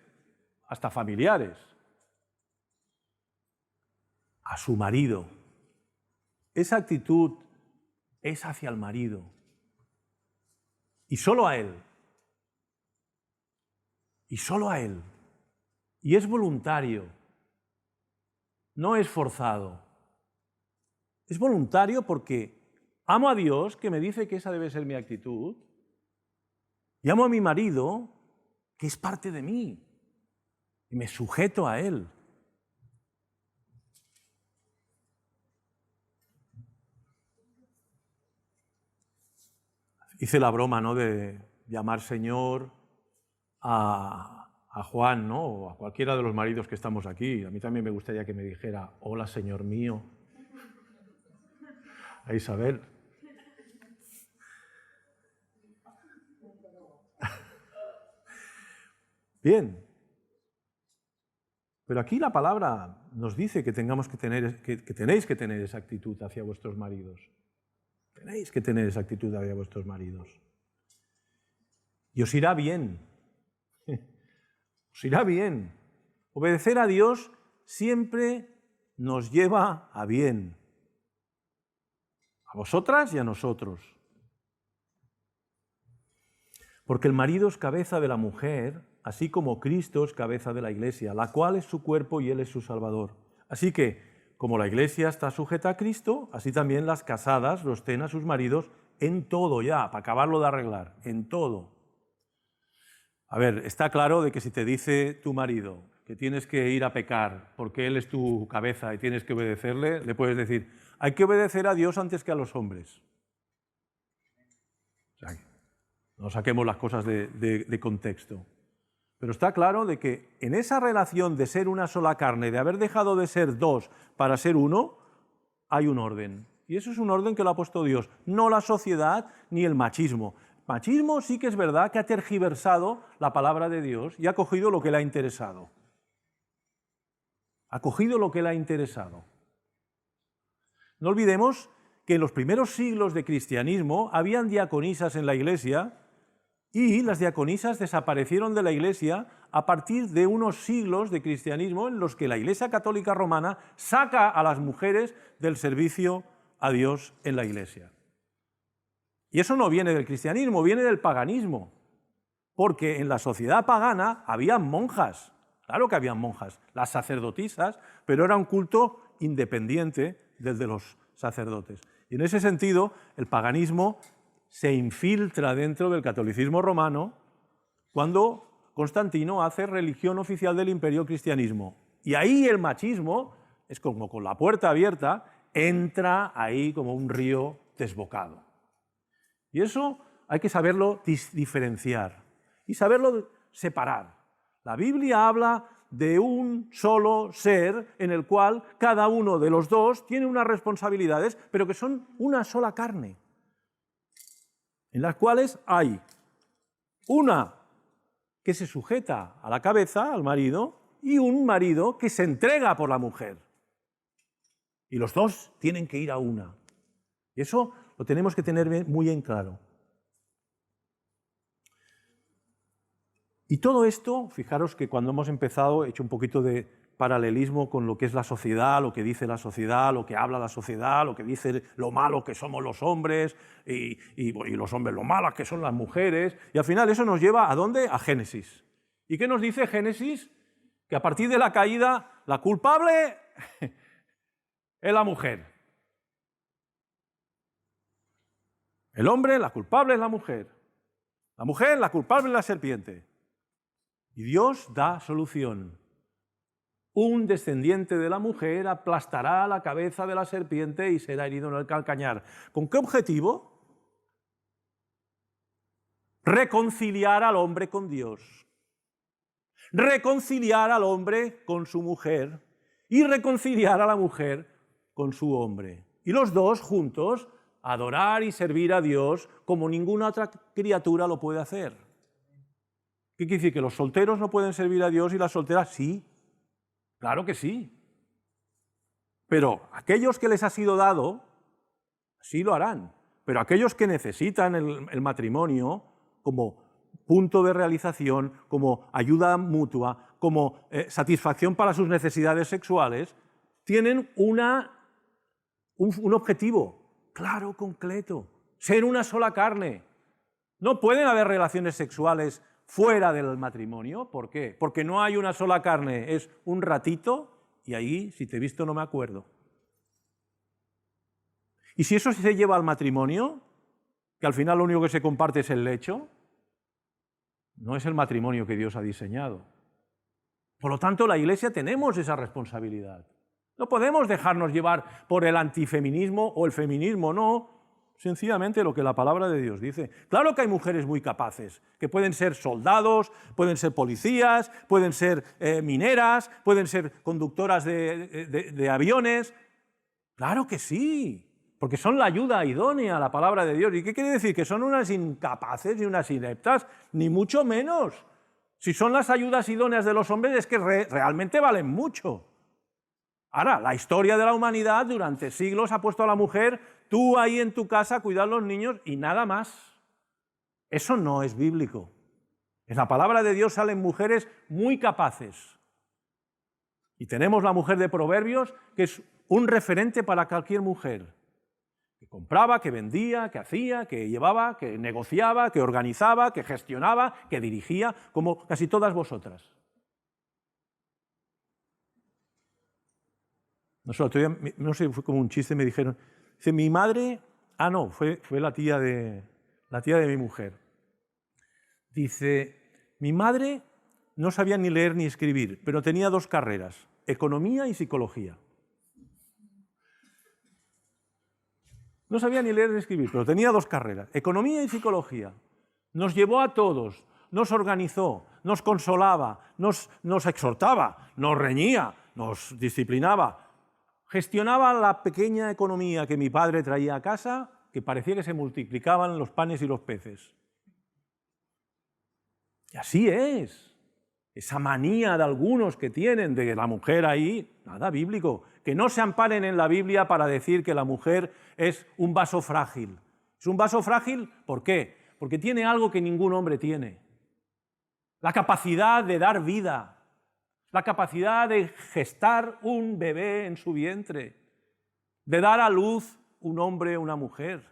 hasta familiares. A su marido. Esa actitud es hacia el marido. Y solo a él. Y solo a él. Y es voluntario. no es forzado. Es voluntario porque amo a Dios, que me dice que esa debe ser mi actitud, y amo a mi marido, que es parte de mí, y me sujeto a él. Hice la broma, ¿no?, de llamar Señor a Juan, ¿no?, o a cualquiera de los maridos que estamos aquí. A mí también me gustaría que me dijera, hola, Señor mío. A Isabel. Bien. Pero aquí la palabra nos dice que tenéis que tener esa actitud hacia vuestros maridos. Tenéis que tener esa actitud hacia vuestros maridos. Y os irá bien. Os irá bien. Obedecer a Dios siempre nos lleva a bien. A vosotras y a nosotros. Porque el marido es cabeza de la mujer, así como Cristo es cabeza de la Iglesia, la cual es su cuerpo y Él es su Salvador. Así que, como la Iglesia está sujeta a Cristo, así también las casadas lo estén a sus maridos en todo ya, para acabarlo de arreglar, en todo. A ver, está claro de que si te dice tu marido que tienes que ir a pecar porque él es tu cabeza y tienes que obedecerle, le puedes decir, hay que obedecer a Dios antes que a los hombres. O sea, no saquemos las cosas de contexto. Pero está claro de que en esa relación de ser una sola carne, de haber dejado de ser dos para ser uno, hay un orden. Y eso es un orden que lo ha puesto Dios, no la sociedad ni el machismo. Machismo sí que es verdad que ha tergiversado la palabra de Dios y ha cogido lo que le ha interesado. Ha cogido lo que le ha interesado. No olvidemos que en los primeros siglos de cristianismo habían diaconisas en la Iglesia y las diaconisas desaparecieron de la Iglesia a partir de unos siglos de cristianismo en los que la Iglesia Católica Romana saca a las mujeres del servicio a Dios en la Iglesia. Y eso no viene del cristianismo, viene del paganismo, porque en la sociedad pagana habían monjas, claro que habían monjas, las sacerdotisas, pero era un culto independiente del de los sacerdotes. Y en ese sentido, el paganismo se infiltra dentro del catolicismo romano cuando Constantino hace religión oficial del imperio cristianismo. Y ahí el machismo, es como con la puerta abierta, entra ahí como un río desbocado. Y eso hay que saberlo diferenciar y saberlo separar. La Biblia habla de un solo ser en el cual cada uno de los dos tiene unas responsabilidades, pero que son una sola carne, en las cuales hay una que se sujeta a la cabeza, al marido, y un marido que se entrega por la mujer. Y los dos tienen que ir a una. Y eso lo tenemos que tener muy en claro. Y todo esto, fijaros que cuando hemos empezado he hecho un poquito de paralelismo con lo que es la sociedad, lo que dice la sociedad, lo que habla la sociedad, lo que dice lo malo que somos los hombres y los hombres lo malas que son las mujeres. Y al final eso nos lleva ¿a dónde? A Génesis. ¿Y qué nos dice Génesis? Que a partir de la caída la culpable es la mujer. El hombre, la culpable es la mujer. La mujer, la culpable es la serpiente. Y Dios da solución. Un descendiente de la mujer aplastará la cabeza de la serpiente y será herido en el calcañar. ¿Con qué objetivo? Reconciliar al hombre con Dios. Reconciliar al hombre con su mujer y reconciliar a la mujer con su hombre. Y los dos juntos adorar y servir a Dios como ninguna otra criatura lo puede hacer. ¿Qué quiere decir? ¿Que los solteros no pueden servir a Dios y las solteras sí? Claro que sí. Pero aquellos que les ha sido dado, sí lo harán. Pero aquellos que necesitan el matrimonio como punto de realización, como ayuda mutua, como satisfacción para sus necesidades sexuales, tienen un objetivo claro, concreto, ser una sola carne. No pueden haber relaciones sexuales fuera del matrimonio. ¿Por qué? Porque no hay una sola carne, es un ratito y ahí, si te he visto, no me acuerdo. Y si eso se lleva al matrimonio, que al final lo único que se comparte es el lecho, no es el matrimonio que Dios ha diseñado. Por lo tanto, la Iglesia tenemos esa responsabilidad. No podemos dejarnos llevar por el antifeminismo o el feminismo, no. Sencillamente lo que la palabra de Dios dice. Claro que hay mujeres muy capaces, que pueden ser soldados, pueden ser policías, pueden ser mineras, pueden ser conductoras de aviones. Claro que sí, porque son la ayuda idónea a la palabra de Dios. ¿Y qué quiere decir? ¿Que son unas incapaces y unas ineptas? Ni mucho menos. Si son las ayudas idóneas de los hombres es que realmente valen mucho. Ahora, la historia de la humanidad durante siglos ha puesto a la mujer, tú ahí en tu casa a cuidar a los niños y nada más. Eso no es bíblico. En la palabra de Dios salen mujeres muy capaces. Y tenemos la mujer de Proverbios, que es un referente para cualquier mujer. Que compraba, que vendía, que hacía, que llevaba, que negociaba, que organizaba, que gestionaba, que dirigía, como casi todas vosotras. No sé, fue como un chiste, me dijeron, dice, mi madre, no, fue la tía de mi mujer. Dice, mi madre no sabía ni leer ni escribir, pero tenía 2 carreras, economía y psicología. No sabía ni leer ni escribir, pero tenía 2 carreras, economía y psicología. Nos llevó a todos, nos organizó, nos consolaba, nos exhortaba, nos reñía, nos disciplinaba. Gestionaba la pequeña economía que mi padre traía a casa, que parecía que se multiplicaban los panes y los peces. Y así es. Esa manía de algunos que tienen de la mujer ahí, nada bíblico. Que no se amparen en la Biblia para decir que la mujer es un vaso frágil. ¿Es un vaso frágil? ¿Por qué? Porque tiene algo que ningún hombre tiene. La capacidad de dar vida. La capacidad de gestar un bebé en su vientre, de dar a luz un hombre o una mujer.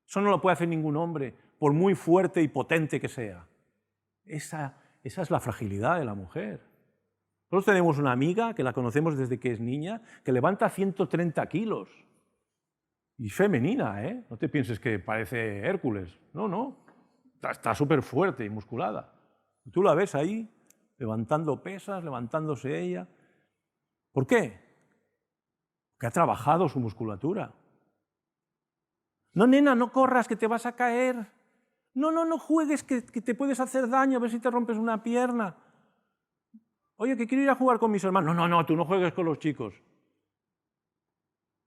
Eso no lo puede hacer ningún hombre, por muy fuerte y potente que sea. Esa es la fragilidad de la mujer. Nosotros tenemos una amiga que la conocemos desde que es niña, que levanta 130 kilos. Y femenina, ¿eh? No te pienses que parece Hércules. No, no. Está súper fuerte y musculada. Tú la ves ahí, levantando pesas, levantándose ella. ¿Por qué? Porque ha trabajado su musculatura. No, nena, no corras, que te vas a caer. No juegues, que te puedes hacer daño, a ver si te rompes una pierna. Oye, que quiero ir a jugar con mis hermanos. No, tú no juegues con los chicos.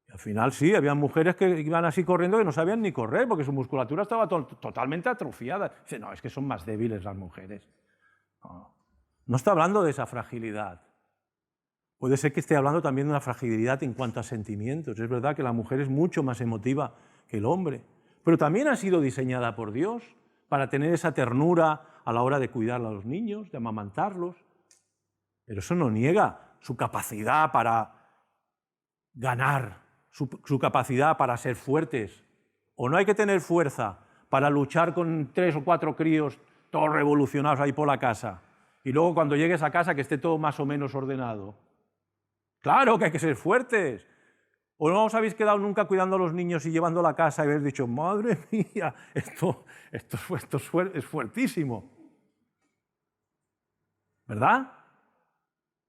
Y al final sí, había mujeres que iban así corriendo que no sabían ni correr, porque su musculatura estaba totalmente atrofiada. Dice, no, es que son más débiles las mujeres. No está hablando de esa fragilidad. Puede ser que esté hablando también de una fragilidad en cuanto a sentimientos. Es verdad que la mujer es mucho más emotiva que el hombre, pero también ha sido diseñada por Dios para tener esa ternura a la hora de cuidar a los niños, de amamantarlos. Pero eso no niega su capacidad para ganar, su capacidad para ser fuertes. O no hay que tener fuerza para luchar con 3 o 4 críos todos revolucionados ahí por la casa. Y luego cuando llegues a casa que esté todo más o menos ordenado. Claro que hay que ser fuertes. ¿O no os habéis quedado nunca cuidando a los niños y llevando a la casa y habéis dicho, madre mía, esto es fuertísimo? ¿Verdad?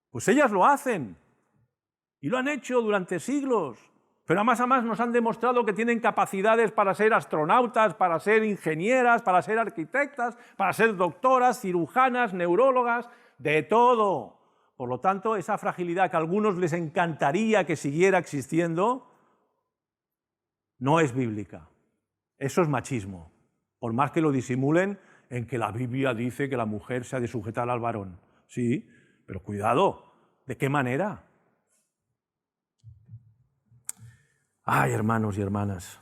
Pues ellas lo hacen. Y lo han hecho durante siglos. Pero a más nos han demostrado que tienen capacidades para ser astronautas, para ser ingenieras, para ser arquitectas, para ser doctoras, cirujanas, neurólogas, de todo. Por lo tanto, esa fragilidad que a algunos les encantaría que siguiera existiendo, no es bíblica. Eso es machismo. Por más que lo disimulen en que la Biblia dice que la mujer se ha de sujetar al varón. Sí, pero cuidado, ¿de qué manera? Ay, hermanos y hermanas,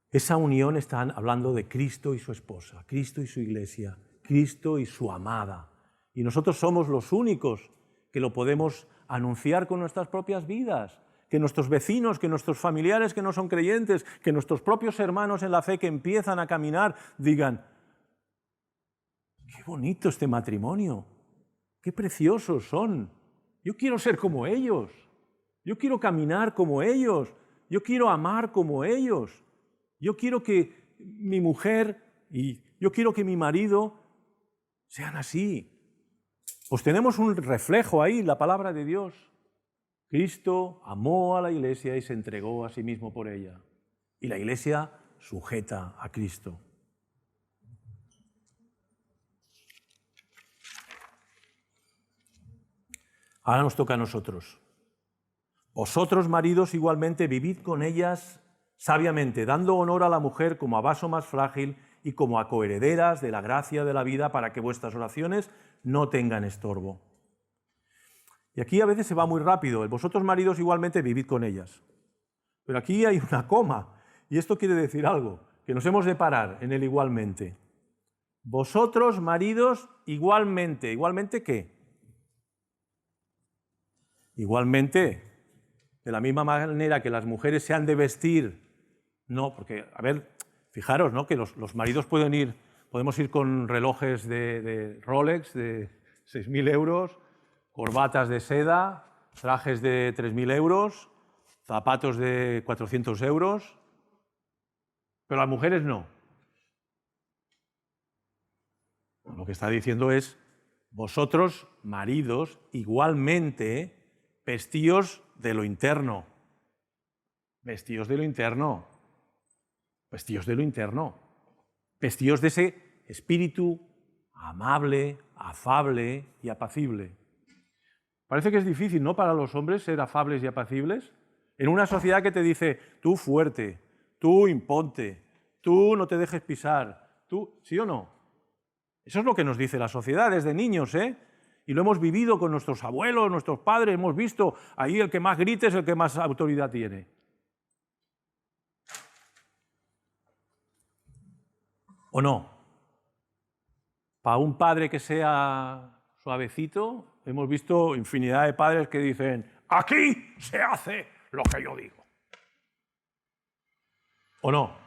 esa unión están hablando de Cristo y su esposa, Cristo y su iglesia, Cristo y su amada. Y nosotros somos los únicos que lo podemos anunciar con nuestras propias vidas, que nuestros vecinos, que nuestros familiares que no son creyentes, que nuestros propios hermanos en la fe que empiezan a caminar, digan, qué bonito este matrimonio, qué preciosos son. Yo quiero ser como ellos. Yo quiero caminar como ellos. Yo quiero amar como ellos. Yo quiero que mi mujer y yo quiero que mi marido sean así. Pues tenemos un reflejo ahí, la palabra de Dios. Cristo amó a la Iglesia y se entregó a sí mismo por ella. Y la Iglesia sujeta a Cristo. Ahora nos toca a nosotros. Vosotros, maridos, igualmente vivid con ellas sabiamente, dando honor a la mujer como a vaso más frágil y como a coherederas de la gracia de la vida, para que vuestras oraciones no tengan estorbo. Y aquí a veces se va muy rápido. Vosotros, maridos, igualmente vivid con ellas. Pero aquí hay una coma, y esto quiere decir algo, que nos hemos de parar en el igualmente. Vosotros, maridos, igualmente. ¿Igualmente qué? Igualmente, de la misma manera que las mujeres se han de vestir, no, porque, a ver, fijaros, ¿no?, que los maridos podemos ir con relojes de Rolex de 6.000 euros, corbatas de seda, trajes de 3.000 euros, zapatos de 400 euros, pero las mujeres no. Lo que está diciendo es, vosotros, maridos, igualmente, vestíos de lo interno. Vestíos de lo interno. Vestíos de lo interno. Vestíos de ese espíritu amable, afable y apacible. Parece que es difícil, ¿no?, para los hombres ser afables y apacibles. En una sociedad que te dice, tú fuerte, tú imponte, tú no te dejes pisar, tú, ¿sí o no? Eso es lo que nos dice la sociedad desde niños, ¿eh? Y lo hemos vivido con nuestros abuelos, nuestros padres, hemos visto, ahí el que más grite es el que más autoridad tiene. ¿O no? Para un padre que sea suavecito, hemos visto infinidad de padres que dicen, aquí se hace lo que yo digo. ¿O no?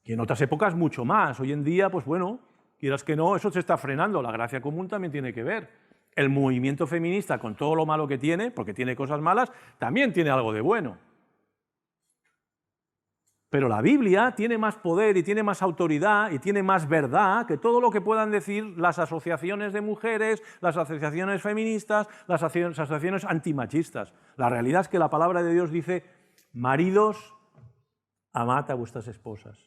Y en otras épocas mucho más. Hoy en día, pues bueno, quieras que no, eso se está frenando. La gracia común también tiene que ver. El movimiento feminista, con todo lo malo que tiene, porque tiene cosas malas, también tiene algo de bueno. Pero la Biblia tiene más poder y tiene más autoridad y tiene más verdad que todo lo que puedan decir las asociaciones de mujeres, las asociaciones feministas, las asociaciones antimachistas. La realidad es que la palabra de Dios dice, maridos, amad a vuestras esposas.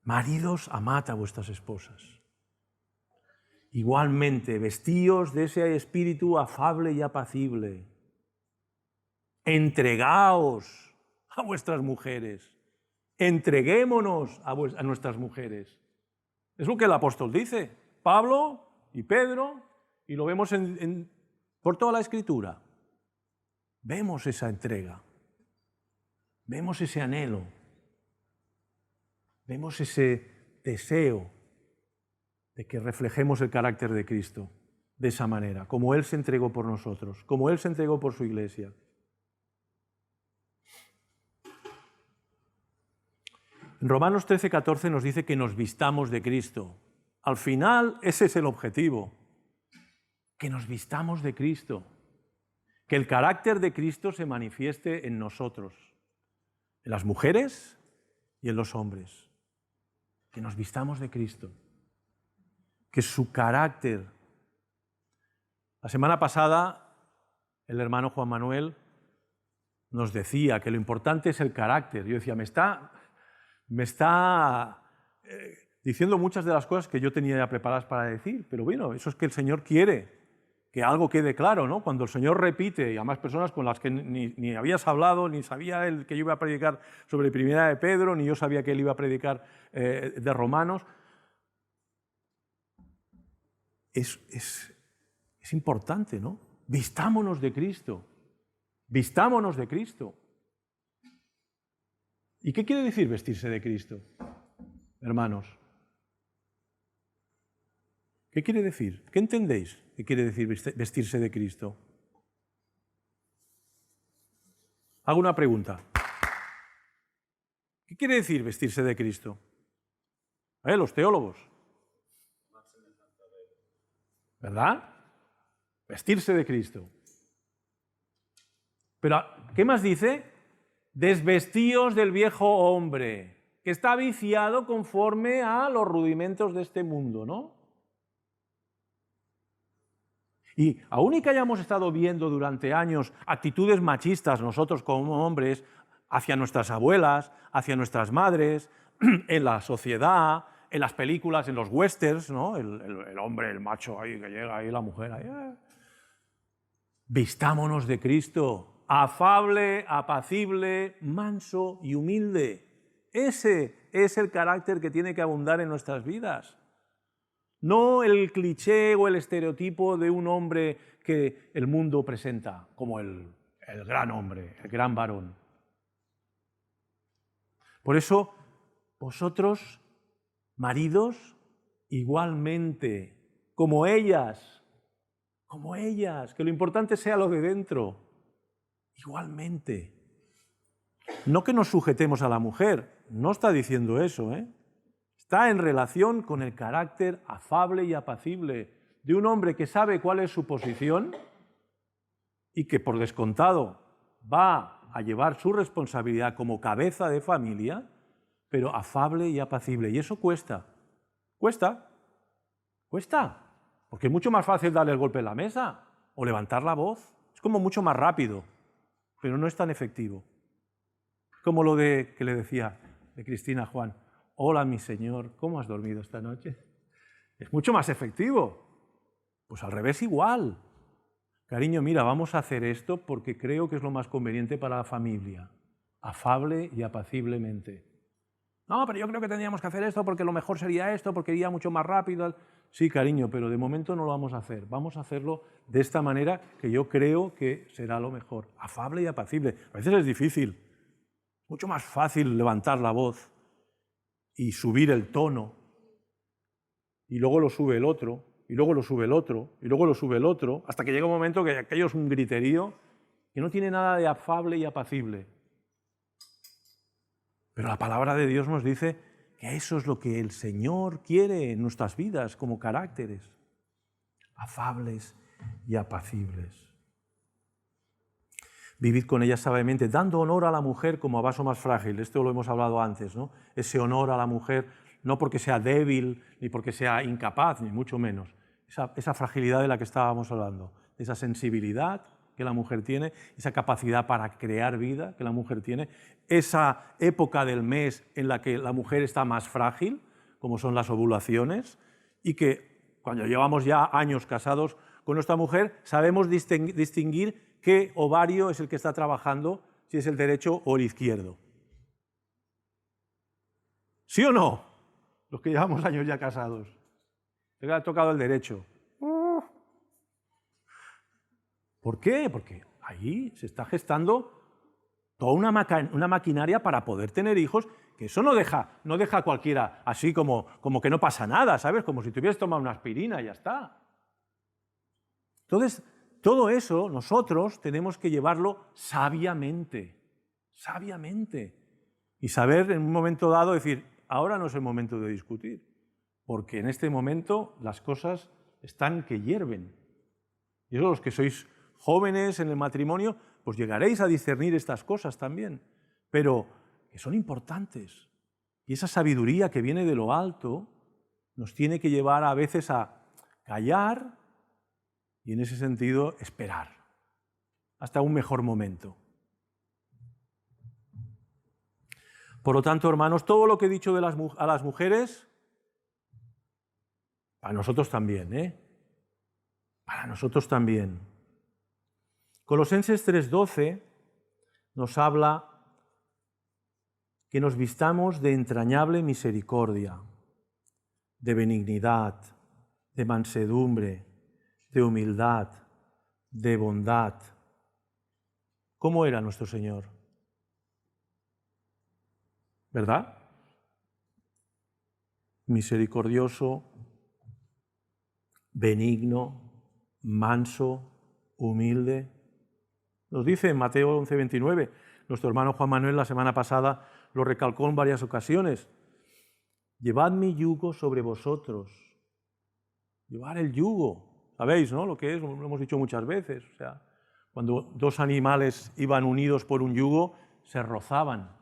Maridos, amad a vuestras esposas. Igualmente, vestíos de ese espíritu afable y apacible. Entregaos a vuestras mujeres. Entreguémonos a nuestras mujeres. Es lo que el apóstol dice. Pablo y Pedro, y lo vemos por toda la Escritura. Vemos esa entrega. Vemos ese anhelo. Vemos ese deseo de que reflejemos el carácter de Cristo de esa manera, como Él se entregó por nosotros, como Él se entregó por su Iglesia. En Romanos 13:14 nos dice que nos vistamos de Cristo. Al final, ese es el objetivo, que nos vistamos de Cristo, que el carácter de Cristo se manifieste en nosotros, en las mujeres y en los hombres, que nos vistamos de Cristo, que su carácter. La semana pasada, el hermano Juan Manuel nos decía que lo importante es el carácter. Yo decía, me está diciendo muchas de las cosas que yo tenía ya preparadas para decir, pero bueno, eso es que el Señor quiere que algo quede claro, ¿no? Cuando el Señor repite, y además personas con las que ni habías hablado, ni sabía él que yo iba a predicar sobre Primera de Pedro, ni yo sabía que él iba a predicar de Romanos, es importante, ¿no? Vistámonos de Cristo. Vistámonos de Cristo. ¿Y qué quiere decir vestirse de Cristo, hermanos? ¿Qué quiere decir? ¿Qué entendéis? ¿Qué quiere decir vestirse de Cristo? Hago una pregunta. ¿Qué quiere decir vestirse de Cristo? Los teólogos. ¿verdad? Vestirse de Cristo. Pero, ¿qué más dice? Desvestíos del viejo hombre, que está viciado conforme a los rudimentos de este mundo, ¿no? Y aun y que hayamos estado viendo durante años actitudes machistas nosotros como hombres hacia nuestras abuelas, hacia nuestras madres, en la sociedad, en las películas, en los westerns, ¿no? El hombre, el macho ahí que llega ahí, la mujer ahí. Vistámonos de Cristo, afable, apacible, manso y humilde. Ese es el carácter que tiene que abundar en nuestras vidas. No el cliché o el estereotipo de un hombre que el mundo presenta como el gran hombre, el gran varón. Por eso, vosotros, maridos, igualmente, como ellas, que lo importante sea lo de dentro, igualmente. No que nos sujetemos a la mujer, no está diciendo eso, ¿eh? Está en relación con el carácter afable y apacible de un hombre que sabe cuál es su posición y que, por descontado, va a llevar su responsabilidad como cabeza de familia, pero afable y apacible. Y eso cuesta. Cuesta. Porque es mucho más fácil darle el golpe en la mesa o levantar la voz. Es como mucho más rápido, pero no es tan efectivo. Como lo que le decía de Cristina a Juan. Hola, mi señor, ¿cómo has dormido esta noche? Es mucho más efectivo. Pues al revés igual. Cariño, mira, vamos a hacer esto porque creo que es lo más conveniente para la familia. Afable y apaciblemente. No, pero yo creo que tendríamos que hacer esto porque lo mejor sería esto, porque iría mucho más rápido. Sí, cariño, pero de momento no lo vamos a hacer. Vamos a hacerlo de esta manera que yo creo que será lo mejor. Afable y apacible. A veces es difícil. Mucho más fácil levantar la voz y subir el tono, y luego lo sube el otro, y luego lo sube el otro, y luego lo sube el otro, hasta que llega un momento que aquello es un griterío que no tiene nada de afable y apacible. Pero la palabra de Dios nos dice que eso es lo que el Señor quiere en nuestras vidas como caracteres, afables y apacibles. Vivid con ella sabiamente, dando honor a la mujer como a vaso más frágil. Esto lo hemos hablado antes, ¿no? Ese honor a la mujer, no porque sea débil, ni porque sea incapaz, ni mucho menos. Esa fragilidad de la que estábamos hablando, esa sensibilidad que la mujer tiene, esa capacidad para crear vida que la mujer tiene, esa época del mes en la que la mujer está más frágil, como son las ovulaciones, y que cuando llevamos ya años casados con nuestra mujer, sabemos distinguir qué ovario es el que está trabajando, si es el derecho o el izquierdo. ¿Sí o no? Los que llevamos años ya casados. Le ha tocado el derecho. ¿Por qué? Porque ahí se está gestando toda una maquinaria para poder tener hijos, que eso no deja a cualquiera así como que no pasa nada, ¿sabes? Como si te hubieras tomado una aspirina y ya está. Entonces, todo eso nosotros tenemos que llevarlo sabiamente, y saber en un momento dado decir, ahora no es el momento de discutir, porque en este momento las cosas están que hierven. Y eso los que sois jóvenes en el matrimonio, pues llegaréis a discernir estas cosas también, pero que son importantes. Y esa sabiduría que viene de lo alto nos tiene que llevar a veces a callar y en ese sentido esperar hasta un mejor momento. Por lo tanto, hermanos, todo lo que he dicho a las mujeres, para nosotros también, ¿eh? Para nosotros también. Colosenses 3:12 nos habla que nos vistamos de entrañable misericordia, de benignidad, de mansedumbre, de humildad, de bondad. ¿Cómo era nuestro Señor? ¿Verdad? Misericordioso, benigno, manso, humilde. Nos dice en Mateo 11:29, nuestro hermano Juan Manuel la semana pasada lo recalcó en varias ocasiones. Llevad mi yugo sobre vosotros. Llevar el yugo. sabéis, ¿no? Lo que es, lo hemos dicho muchas veces. O sea, cuando dos animales iban unidos por un yugo, se rozaban.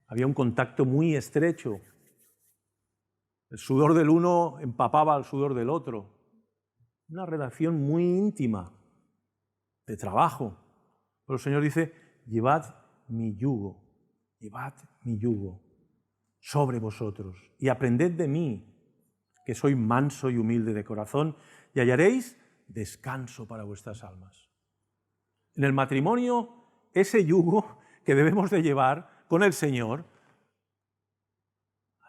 Había un contacto muy estrecho. El sudor del uno empapaba al sudor del otro. Una relación muy íntima, de trabajo. Pero el Señor dice, llevad mi yugo sobre vosotros y aprended de mí, que soy manso y humilde de corazón, y hallaréis descanso para vuestras almas. En el matrimonio, ese yugo que debemos de llevar con el Señor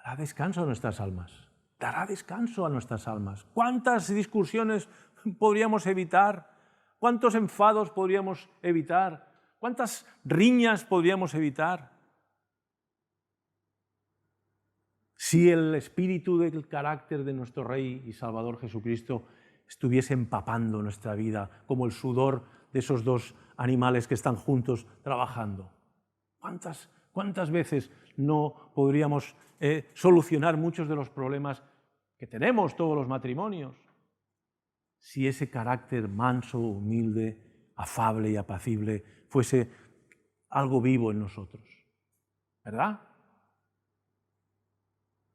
hará descanso a nuestras almas, dará descanso a nuestras almas. ¿Cuántas discusiones podríamos evitar? ¿Cuántos enfados podríamos evitar? ¿Cuántas riñas podríamos evitar? Si el espíritu del carácter de nuestro Rey y Salvador Jesucristo estuviese empapando nuestra vida como el sudor de esos dos animales que están juntos trabajando. ¿Cuántas veces no podríamos solucionar muchos de los problemas que tenemos todos los matrimonios si ese carácter manso, humilde, afable y apacible fuese algo vivo en nosotros? ¿Verdad?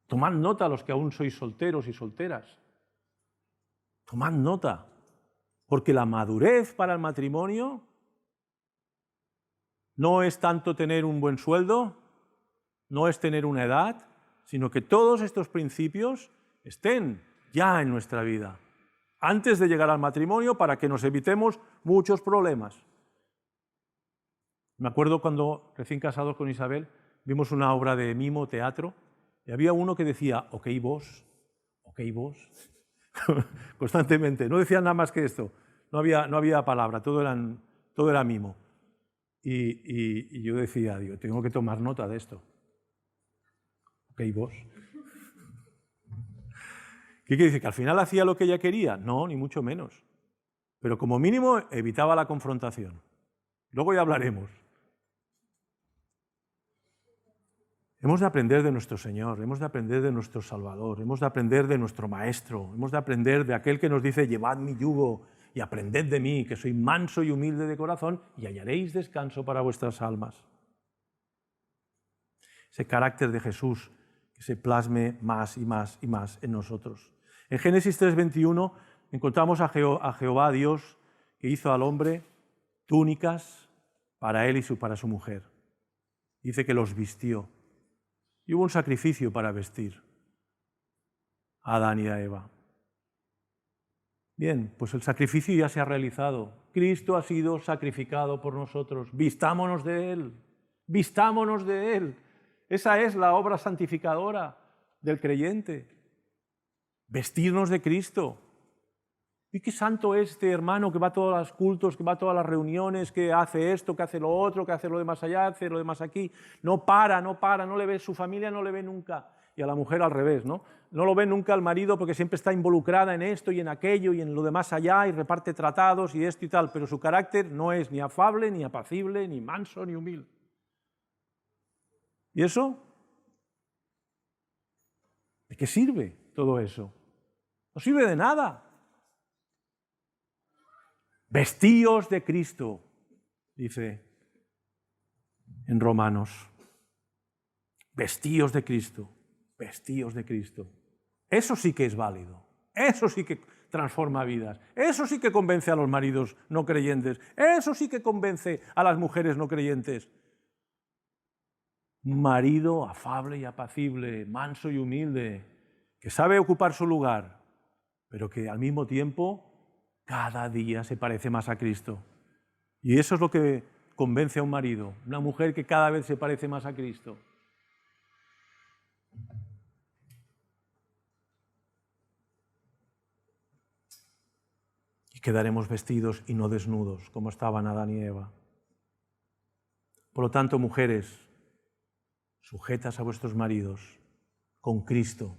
Tomad nota los que aún sois solteros y solteras. Tomad nota, porque la madurez para el matrimonio no es tanto tener un buen sueldo, no es tener una edad, sino que todos estos principios estén ya en nuestra vida, antes de llegar al matrimonio, para que nos evitemos muchos problemas. Me acuerdo cuando, recién casados con Isabel, vimos una obra de mimo, teatro, y había uno que decía, ok vos, constantemente, no decía nada más que esto, no había palabra, todo era mimo. Y yo decía, digo, tengo que tomar nota de esto. Ok vos. ¿Qué quiere decir? ¿Que al final hacía lo que ella quería? No, ni mucho menos. Pero como mínimo evitaba la confrontación. Luego ya hablaremos. Hemos de aprender de nuestro Señor, hemos de aprender de nuestro Salvador, hemos de aprender de nuestro Maestro, hemos de aprender de aquel que nos dice, llevad mi yugo y aprended de mí, que soy manso y humilde de corazón, y hallaréis descanso para vuestras almas. Ese carácter de Jesús que se plasme más y más y más en nosotros. En Génesis 3:21 encontramos a Jehová Dios, que hizo al hombre túnicas para él y para su mujer. Dice que los vistió. Y hubo un sacrificio para vestir a Adán y a Eva. Bien, pues el sacrificio ya se ha realizado. Cristo ha sido sacrificado por nosotros. Vistámonos de Él. Vistámonos de Él. Esa es la obra santificadora del creyente. Vestirnos de Cristo. ¿Y qué santo es este hermano que va a todos los cultos, que va a todas las reuniones, que hace esto, que hace lo otro, que hace lo de más allá, hace lo de más aquí? No para, no le ve, su familia no le ve nunca. Y a la mujer al revés, ¿no? No lo ve nunca al marido porque siempre está involucrada en esto y en aquello y en lo de más allá y reparte tratados y esto y tal, pero su carácter no es ni afable, ni apacible, ni manso, ni humilde. ¿Y eso? ¿De qué sirve todo eso? No sirve de nada. Vestíos de Cristo, dice en Romanos. Vestíos de Cristo, vestíos de Cristo. Eso sí que es válido, eso sí que transforma vidas, eso sí que convence a los maridos no creyentes, eso sí que convence a las mujeres no creyentes. Un marido afable y apacible, manso y humilde, que sabe ocupar su lugar, pero que al mismo tiempo cada día se parece más a Cristo. Y eso es lo que convence a un marido, una mujer que cada vez se parece más a Cristo. Y quedaremos vestidos y no desnudos, como estaban Adán y Eva. Por lo tanto, mujeres, sujetas a vuestros maridos con Cristo.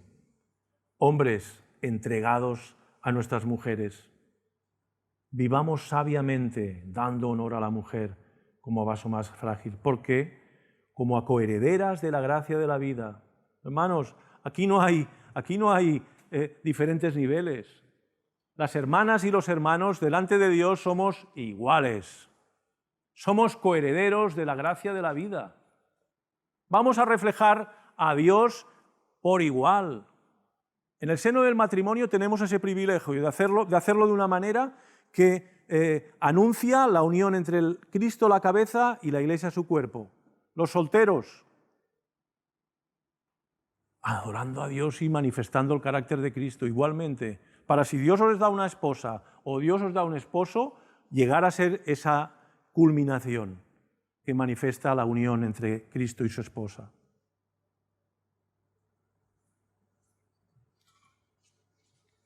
Hombres, entregados a nuestras mujeres. Vivamos sabiamente, dando honor a la mujer como a vaso más frágil. ¿Por qué? Como a coherederas de la gracia de la vida. Hermanos, aquí no hay diferentes niveles. las hermanas y los hermanos delante de Dios somos iguales. Somos coherederos de la gracia de la vida. Vamos a reflejar a Dios por igual. En el seno del matrimonio tenemos ese privilegio de hacerlo de una manera que anuncia la unión entre el Cristo la cabeza y la Iglesia su cuerpo. Los solteros, adorando a Dios y manifestando el carácter de Cristo. Igualmente, para si Dios os da una esposa o Dios os da un esposo, llegar a ser esa culminación que manifiesta la unión entre Cristo y su esposa.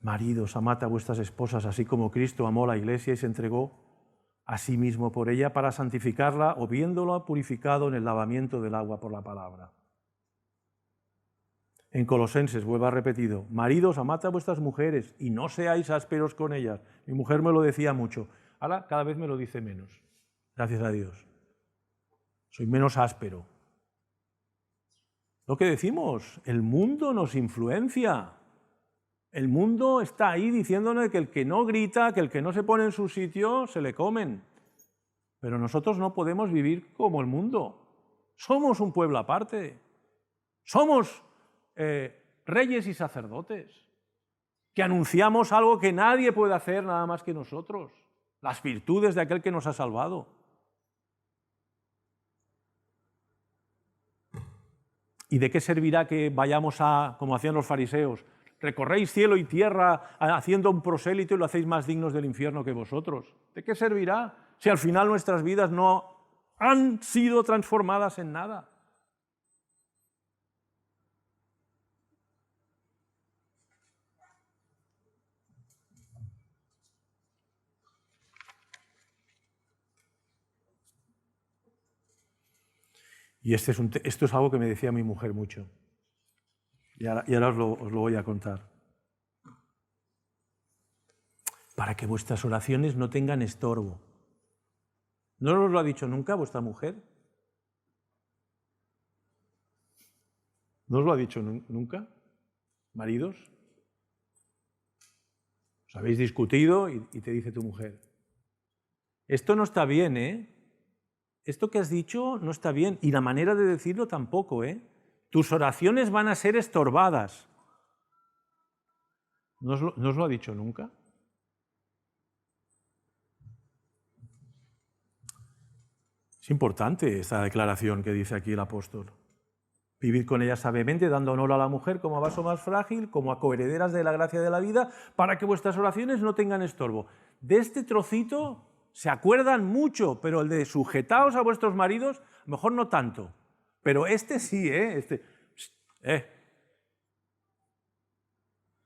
Maridos, amad a vuestras esposas, así como Cristo amó a la Iglesia y se entregó a sí mismo por ella para santificarla, o viéndola purificado en el lavamiento del agua por la palabra. En Colosenses, vuelvo a repetido, maridos, amad a vuestras mujeres y no seáis ásperos con ellas. Mi mujer me lo decía mucho, ahora cada vez me lo dice menos, gracias a Dios. Soy menos áspero. Lo que decimos, el mundo nos influencia. El mundo está ahí diciéndonos que el que no grita, que el que no se pone en su sitio, se le comen. Pero nosotros no podemos vivir como el mundo. Somos un pueblo aparte. Somos reyes y sacerdotes que anunciamos algo que nadie puede hacer nada más que nosotros. Las virtudes de aquel que nos ha salvado. ¿Y de qué servirá que vayamos a, como hacían los fariseos, recorréis cielo y tierra haciendo un prosélito y lo hacéis más dignos del infierno que vosotros? ¿De qué servirá si al final nuestras vidas no han sido transformadas en nada? Y esto es algo que me decía mi mujer mucho. Y ahora os lo voy a contar. Para que vuestras oraciones no tengan estorbo. ¿No os lo ha dicho nunca vuestra mujer? ¿No os lo ha dicho nunca, maridos? Os habéis discutido y te dice tu mujer, esto no está bien, ¿eh? Esto que has dicho no está bien. Y la manera de decirlo tampoco, ¿eh? Tus oraciones van a ser estorbadas. ¿No os lo ha dicho nunca? Es importante esta declaración que dice aquí el apóstol. Vivid con ella sabiamente, dando honor a la mujer como a vaso más frágil, como a coherederas de la gracia de la vida, para que vuestras oraciones no tengan estorbo. De este trocito se acuerdan mucho, pero el de sujetaos a vuestros maridos, a lo mejor no tanto. Pero este sí,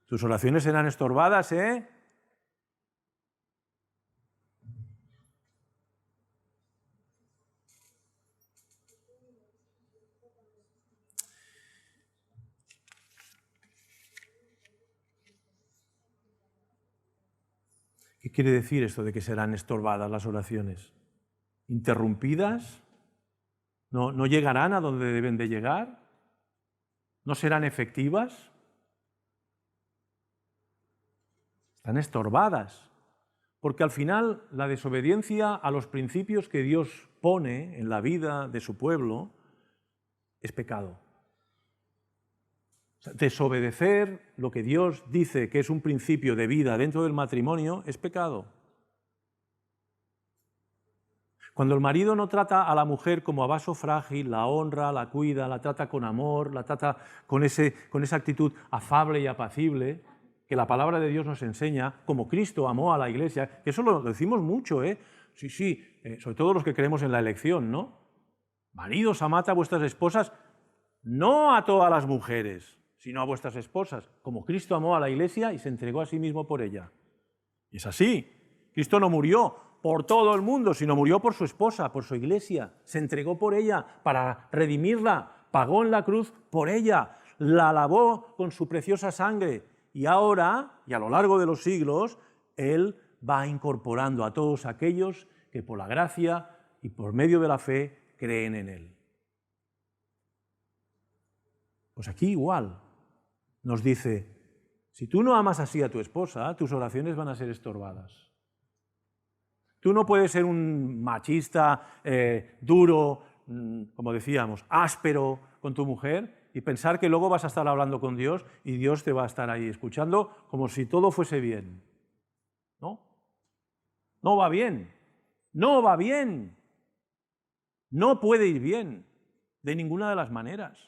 Tus oraciones serán estorbadas, ¿eh? ¿Qué quiere decir esto de que serán estorbadas las oraciones? ¿Interrumpidas? ¿No llegarán a donde deben de llegar? ¿No serán efectivas? Están estorbadas. Porque al final la desobediencia a los principios que Dios pone en la vida de su pueblo es pecado. Desobedecer lo que Dios dice que es un principio de vida dentro del matrimonio es pecado. Cuando el marido no trata a la mujer como a vaso frágil, la honra, la cuida, la trata con amor, la trata con esa actitud afable y apacible, que la palabra de Dios nos enseña, como Cristo amó a la Iglesia, que eso lo decimos mucho, Sí, sobre todo los que creemos en la elección, ¿no? Maridos, amad a vuestras esposas, no a todas las mujeres, sino a vuestras esposas, como Cristo amó a la Iglesia y se entregó a sí mismo por ella. Y es así. Cristo no murió por todo el mundo, sino murió por su esposa, por su Iglesia. Se entregó por ella para redimirla, pagó en la cruz por ella, la lavó con su preciosa sangre. Y ahora, y a lo largo de los siglos, Él va incorporando a todos aquellos que por la gracia y por medio de la fe creen en Él. Pues aquí igual nos dice, Si tú no amas así a tu esposa, tus oraciones van a ser estorbadas. Tú no puedes ser un machista duro, como decíamos, áspero con tu mujer y pensar que luego vas a estar hablando con Dios y Dios te va a estar ahí escuchando como si todo fuese bien. ¿No? No va bien. No va bien. No puede ir bien de ninguna de las maneras.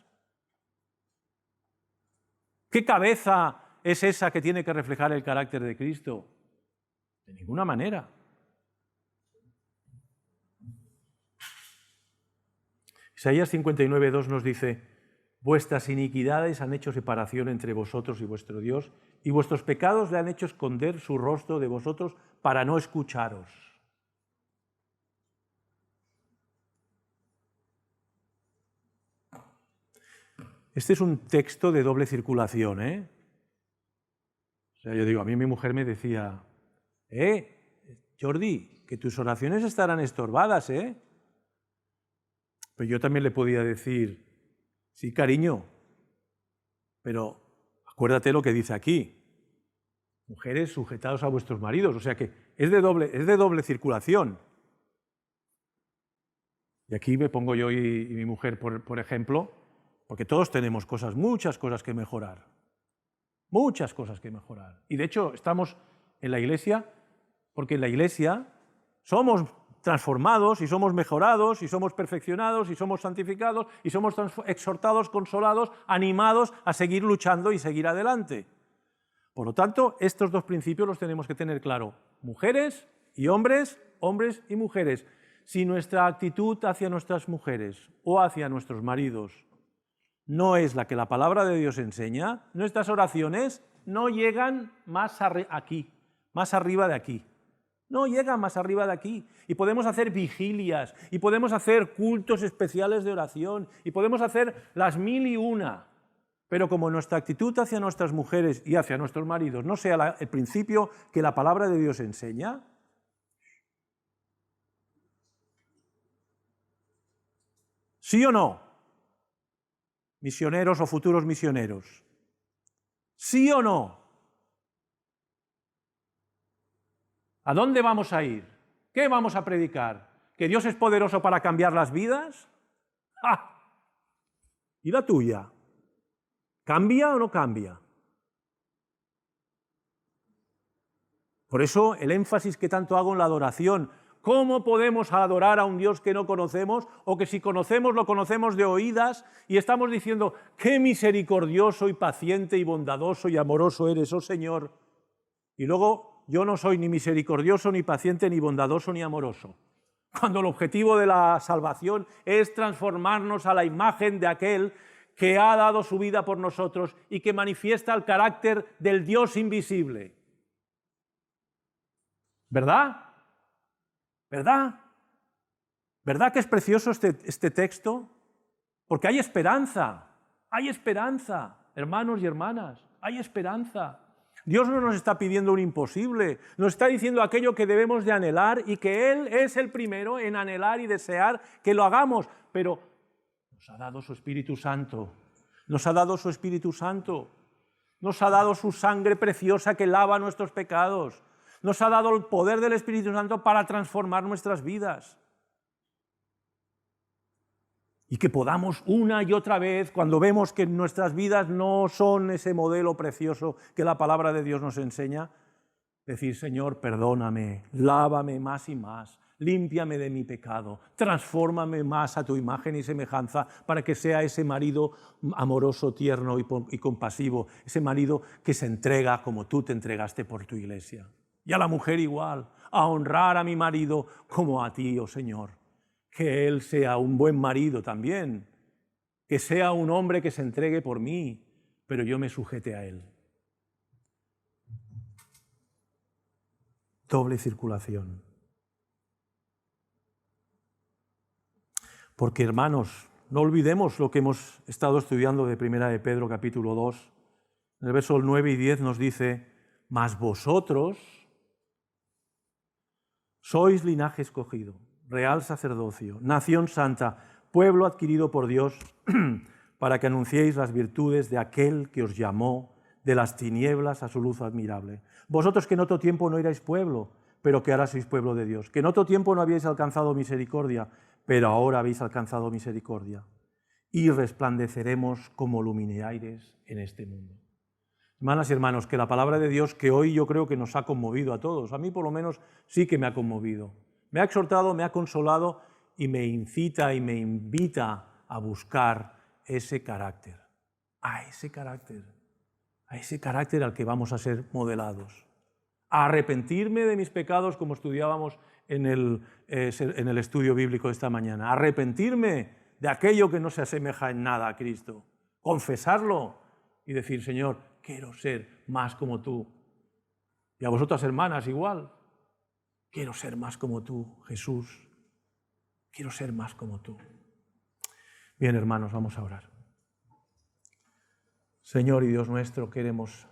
¿Qué cabeza es esa que tiene que reflejar el carácter de Cristo? De ninguna manera. Isaías 59:2 nos dice: vuestras iniquidades han hecho separación entre vosotros y vuestro Dios, y vuestros pecados le han hecho esconder su rostro de vosotros para no escucharos. Este es un texto de doble circulación, ¿eh? O sea, yo digo, a mí mi mujer me decía, Jordi, que tus oraciones estarán estorbadas, ¿eh? Pero yo también le podía decir, sí, cariño, pero acuérdate lo que dice aquí. Mujeres, sujetados a vuestros maridos. O sea que es de doble circulación. Y aquí me pongo yo y mi mujer, por ejemplo, porque todos tenemos muchas cosas que mejorar. Muchas cosas que mejorar. Y de hecho estamos en la Iglesia porque en la Iglesia somos transformados y somos mejorados y somos perfeccionados y somos santificados y somos exhortados, consolados, animados a seguir luchando y seguir adelante. Por lo tanto, estos dos principios los tenemos que tener claro. Mujeres y hombres, hombres y mujeres. Si nuestra actitud hacia nuestras mujeres o hacia nuestros maridos no es la que la palabra de Dios enseña, nuestras oraciones no llegan más aquí, más arriba de aquí. No llegan más arriba de aquí. Y podemos hacer vigilias, y podemos hacer cultos especiales de oración, y podemos hacer las 1001. Pero como nuestra actitud hacia nuestras mujeres y hacia nuestros maridos no sea el principio que la palabra de Dios enseña, ¿sí o no? Misioneros o futuros misioneros. ¿Sí o no? ¿A dónde vamos a ir? ¿Qué vamos a predicar? ¿Que Dios es poderoso para cambiar las vidas? ¡Ja! ¿Y la tuya? ¿Cambia o no cambia? Por eso el énfasis que tanto hago en la adoración. ¿Cómo podemos adorar a un Dios que no conocemos o que si conocemos lo conocemos de oídas y estamos diciendo qué misericordioso y paciente y bondadoso y amoroso eres, oh Señor? Y luego yo no soy ni misericordioso, ni paciente, ni bondadoso, ni amoroso. Cuando el objetivo de la salvación es transformarnos a la imagen de aquel que ha dado su vida por nosotros y que manifiesta el carácter del Dios invisible. ¿Verdad? ¿Verdad? ¿Verdad que es precioso este texto? Porque hay esperanza, hermanos y hermanas, hay esperanza. Dios no nos está pidiendo un imposible, nos está diciendo aquello que debemos de anhelar y que Él es el primero en anhelar y desear que lo hagamos, pero nos ha dado su Espíritu Santo, nos ha dado su Espíritu Santo, nos ha dado su sangre preciosa que lava nuestros pecados, nos ha dado el poder del Espíritu Santo para transformar nuestras vidas. Y que podamos una y otra vez, cuando vemos que nuestras vidas no son ese modelo precioso que la palabra de Dios nos enseña, decir, Señor, perdóname, lávame más y más, límpiame de mi pecado, transfórmame más a tu imagen y semejanza para que sea ese marido amoroso, tierno y compasivo, ese marido que se entrega como tú te entregaste por tu iglesia. Y a la mujer igual, a honrar a mi marido como a ti, oh Señor. Que él sea un buen marido también, que sea un hombre que se entregue por mí, pero yo me sujete a él. Doble circulación. Porque, hermanos, no olvidemos lo que hemos estado estudiando de Primera de Pedro, capítulo 2. En el verso 9 y 10 nos dice, mas vosotros sois linaje escogido, real sacerdocio, nación santa, pueblo adquirido por Dios, para que anunciéis las virtudes de aquel que os llamó de las tinieblas a su luz admirable. Vosotros que en otro tiempo no erais pueblo, pero que ahora sois pueblo de Dios. Que en otro tiempo no habíais alcanzado misericordia, pero ahora habéis alcanzado misericordia. Y resplandeceremos como luminares en este mundo. Hermanas y hermanos, que la palabra de Dios, que hoy yo creo que nos ha conmovido a todos, a mí por lo menos sí que me ha conmovido, me ha exhortado, me ha consolado y me incita y me invita a buscar ese carácter, a ese carácter al que vamos a ser modelados, a arrepentirme de mis pecados como estudiábamos en el estudio bíblico de esta mañana, a arrepentirme de aquello que no se asemeja en nada a Cristo, confesarlo y decir, Señor, quiero ser más como tú. Y a vosotras, hermanas, igual. Quiero ser más como tú, Jesús. Quiero ser más como tú. Bien, hermanos, vamos a orar. Señor y Dios nuestro, queremos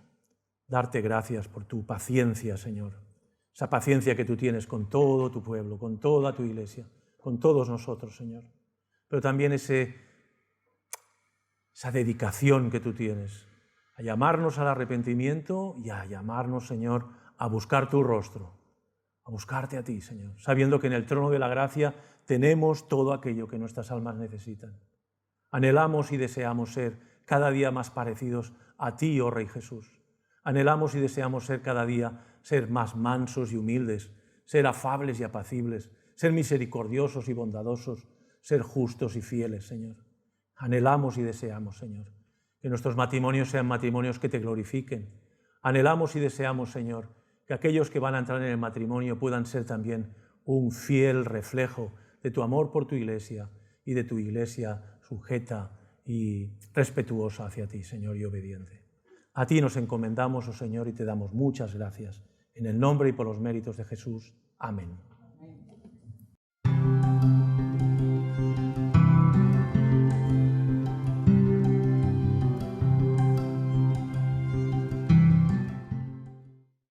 darte gracias por tu paciencia, Señor. Esa paciencia que tú tienes con todo tu pueblo, con toda tu iglesia, con todos nosotros, Señor. Pero también esa dedicación que tú tienes a llamarnos al arrepentimiento y a llamarnos, Señor, a buscar tu rostro, a buscarte a ti, Señor, sabiendo que en el trono de la gracia tenemos todo aquello que nuestras almas necesitan. Anhelamos y deseamos ser cada día más parecidos a ti, oh Rey Jesús. Anhelamos y deseamos ser cada día más mansos y humildes, ser afables y apacibles, ser misericordiosos y bondadosos, ser justos y fieles, Señor. Anhelamos y deseamos, Señor, que nuestros matrimonios sean matrimonios que te glorifiquen. Anhelamos y deseamos, Señor, que aquellos que van a entrar en el matrimonio puedan ser también un fiel reflejo de tu amor por tu iglesia y de tu iglesia sujeta y respetuosa hacia ti, Señor, y obediente. A ti nos encomendamos, oh Señor, y te damos muchas gracias. En el nombre y por los méritos de Jesús. Amén.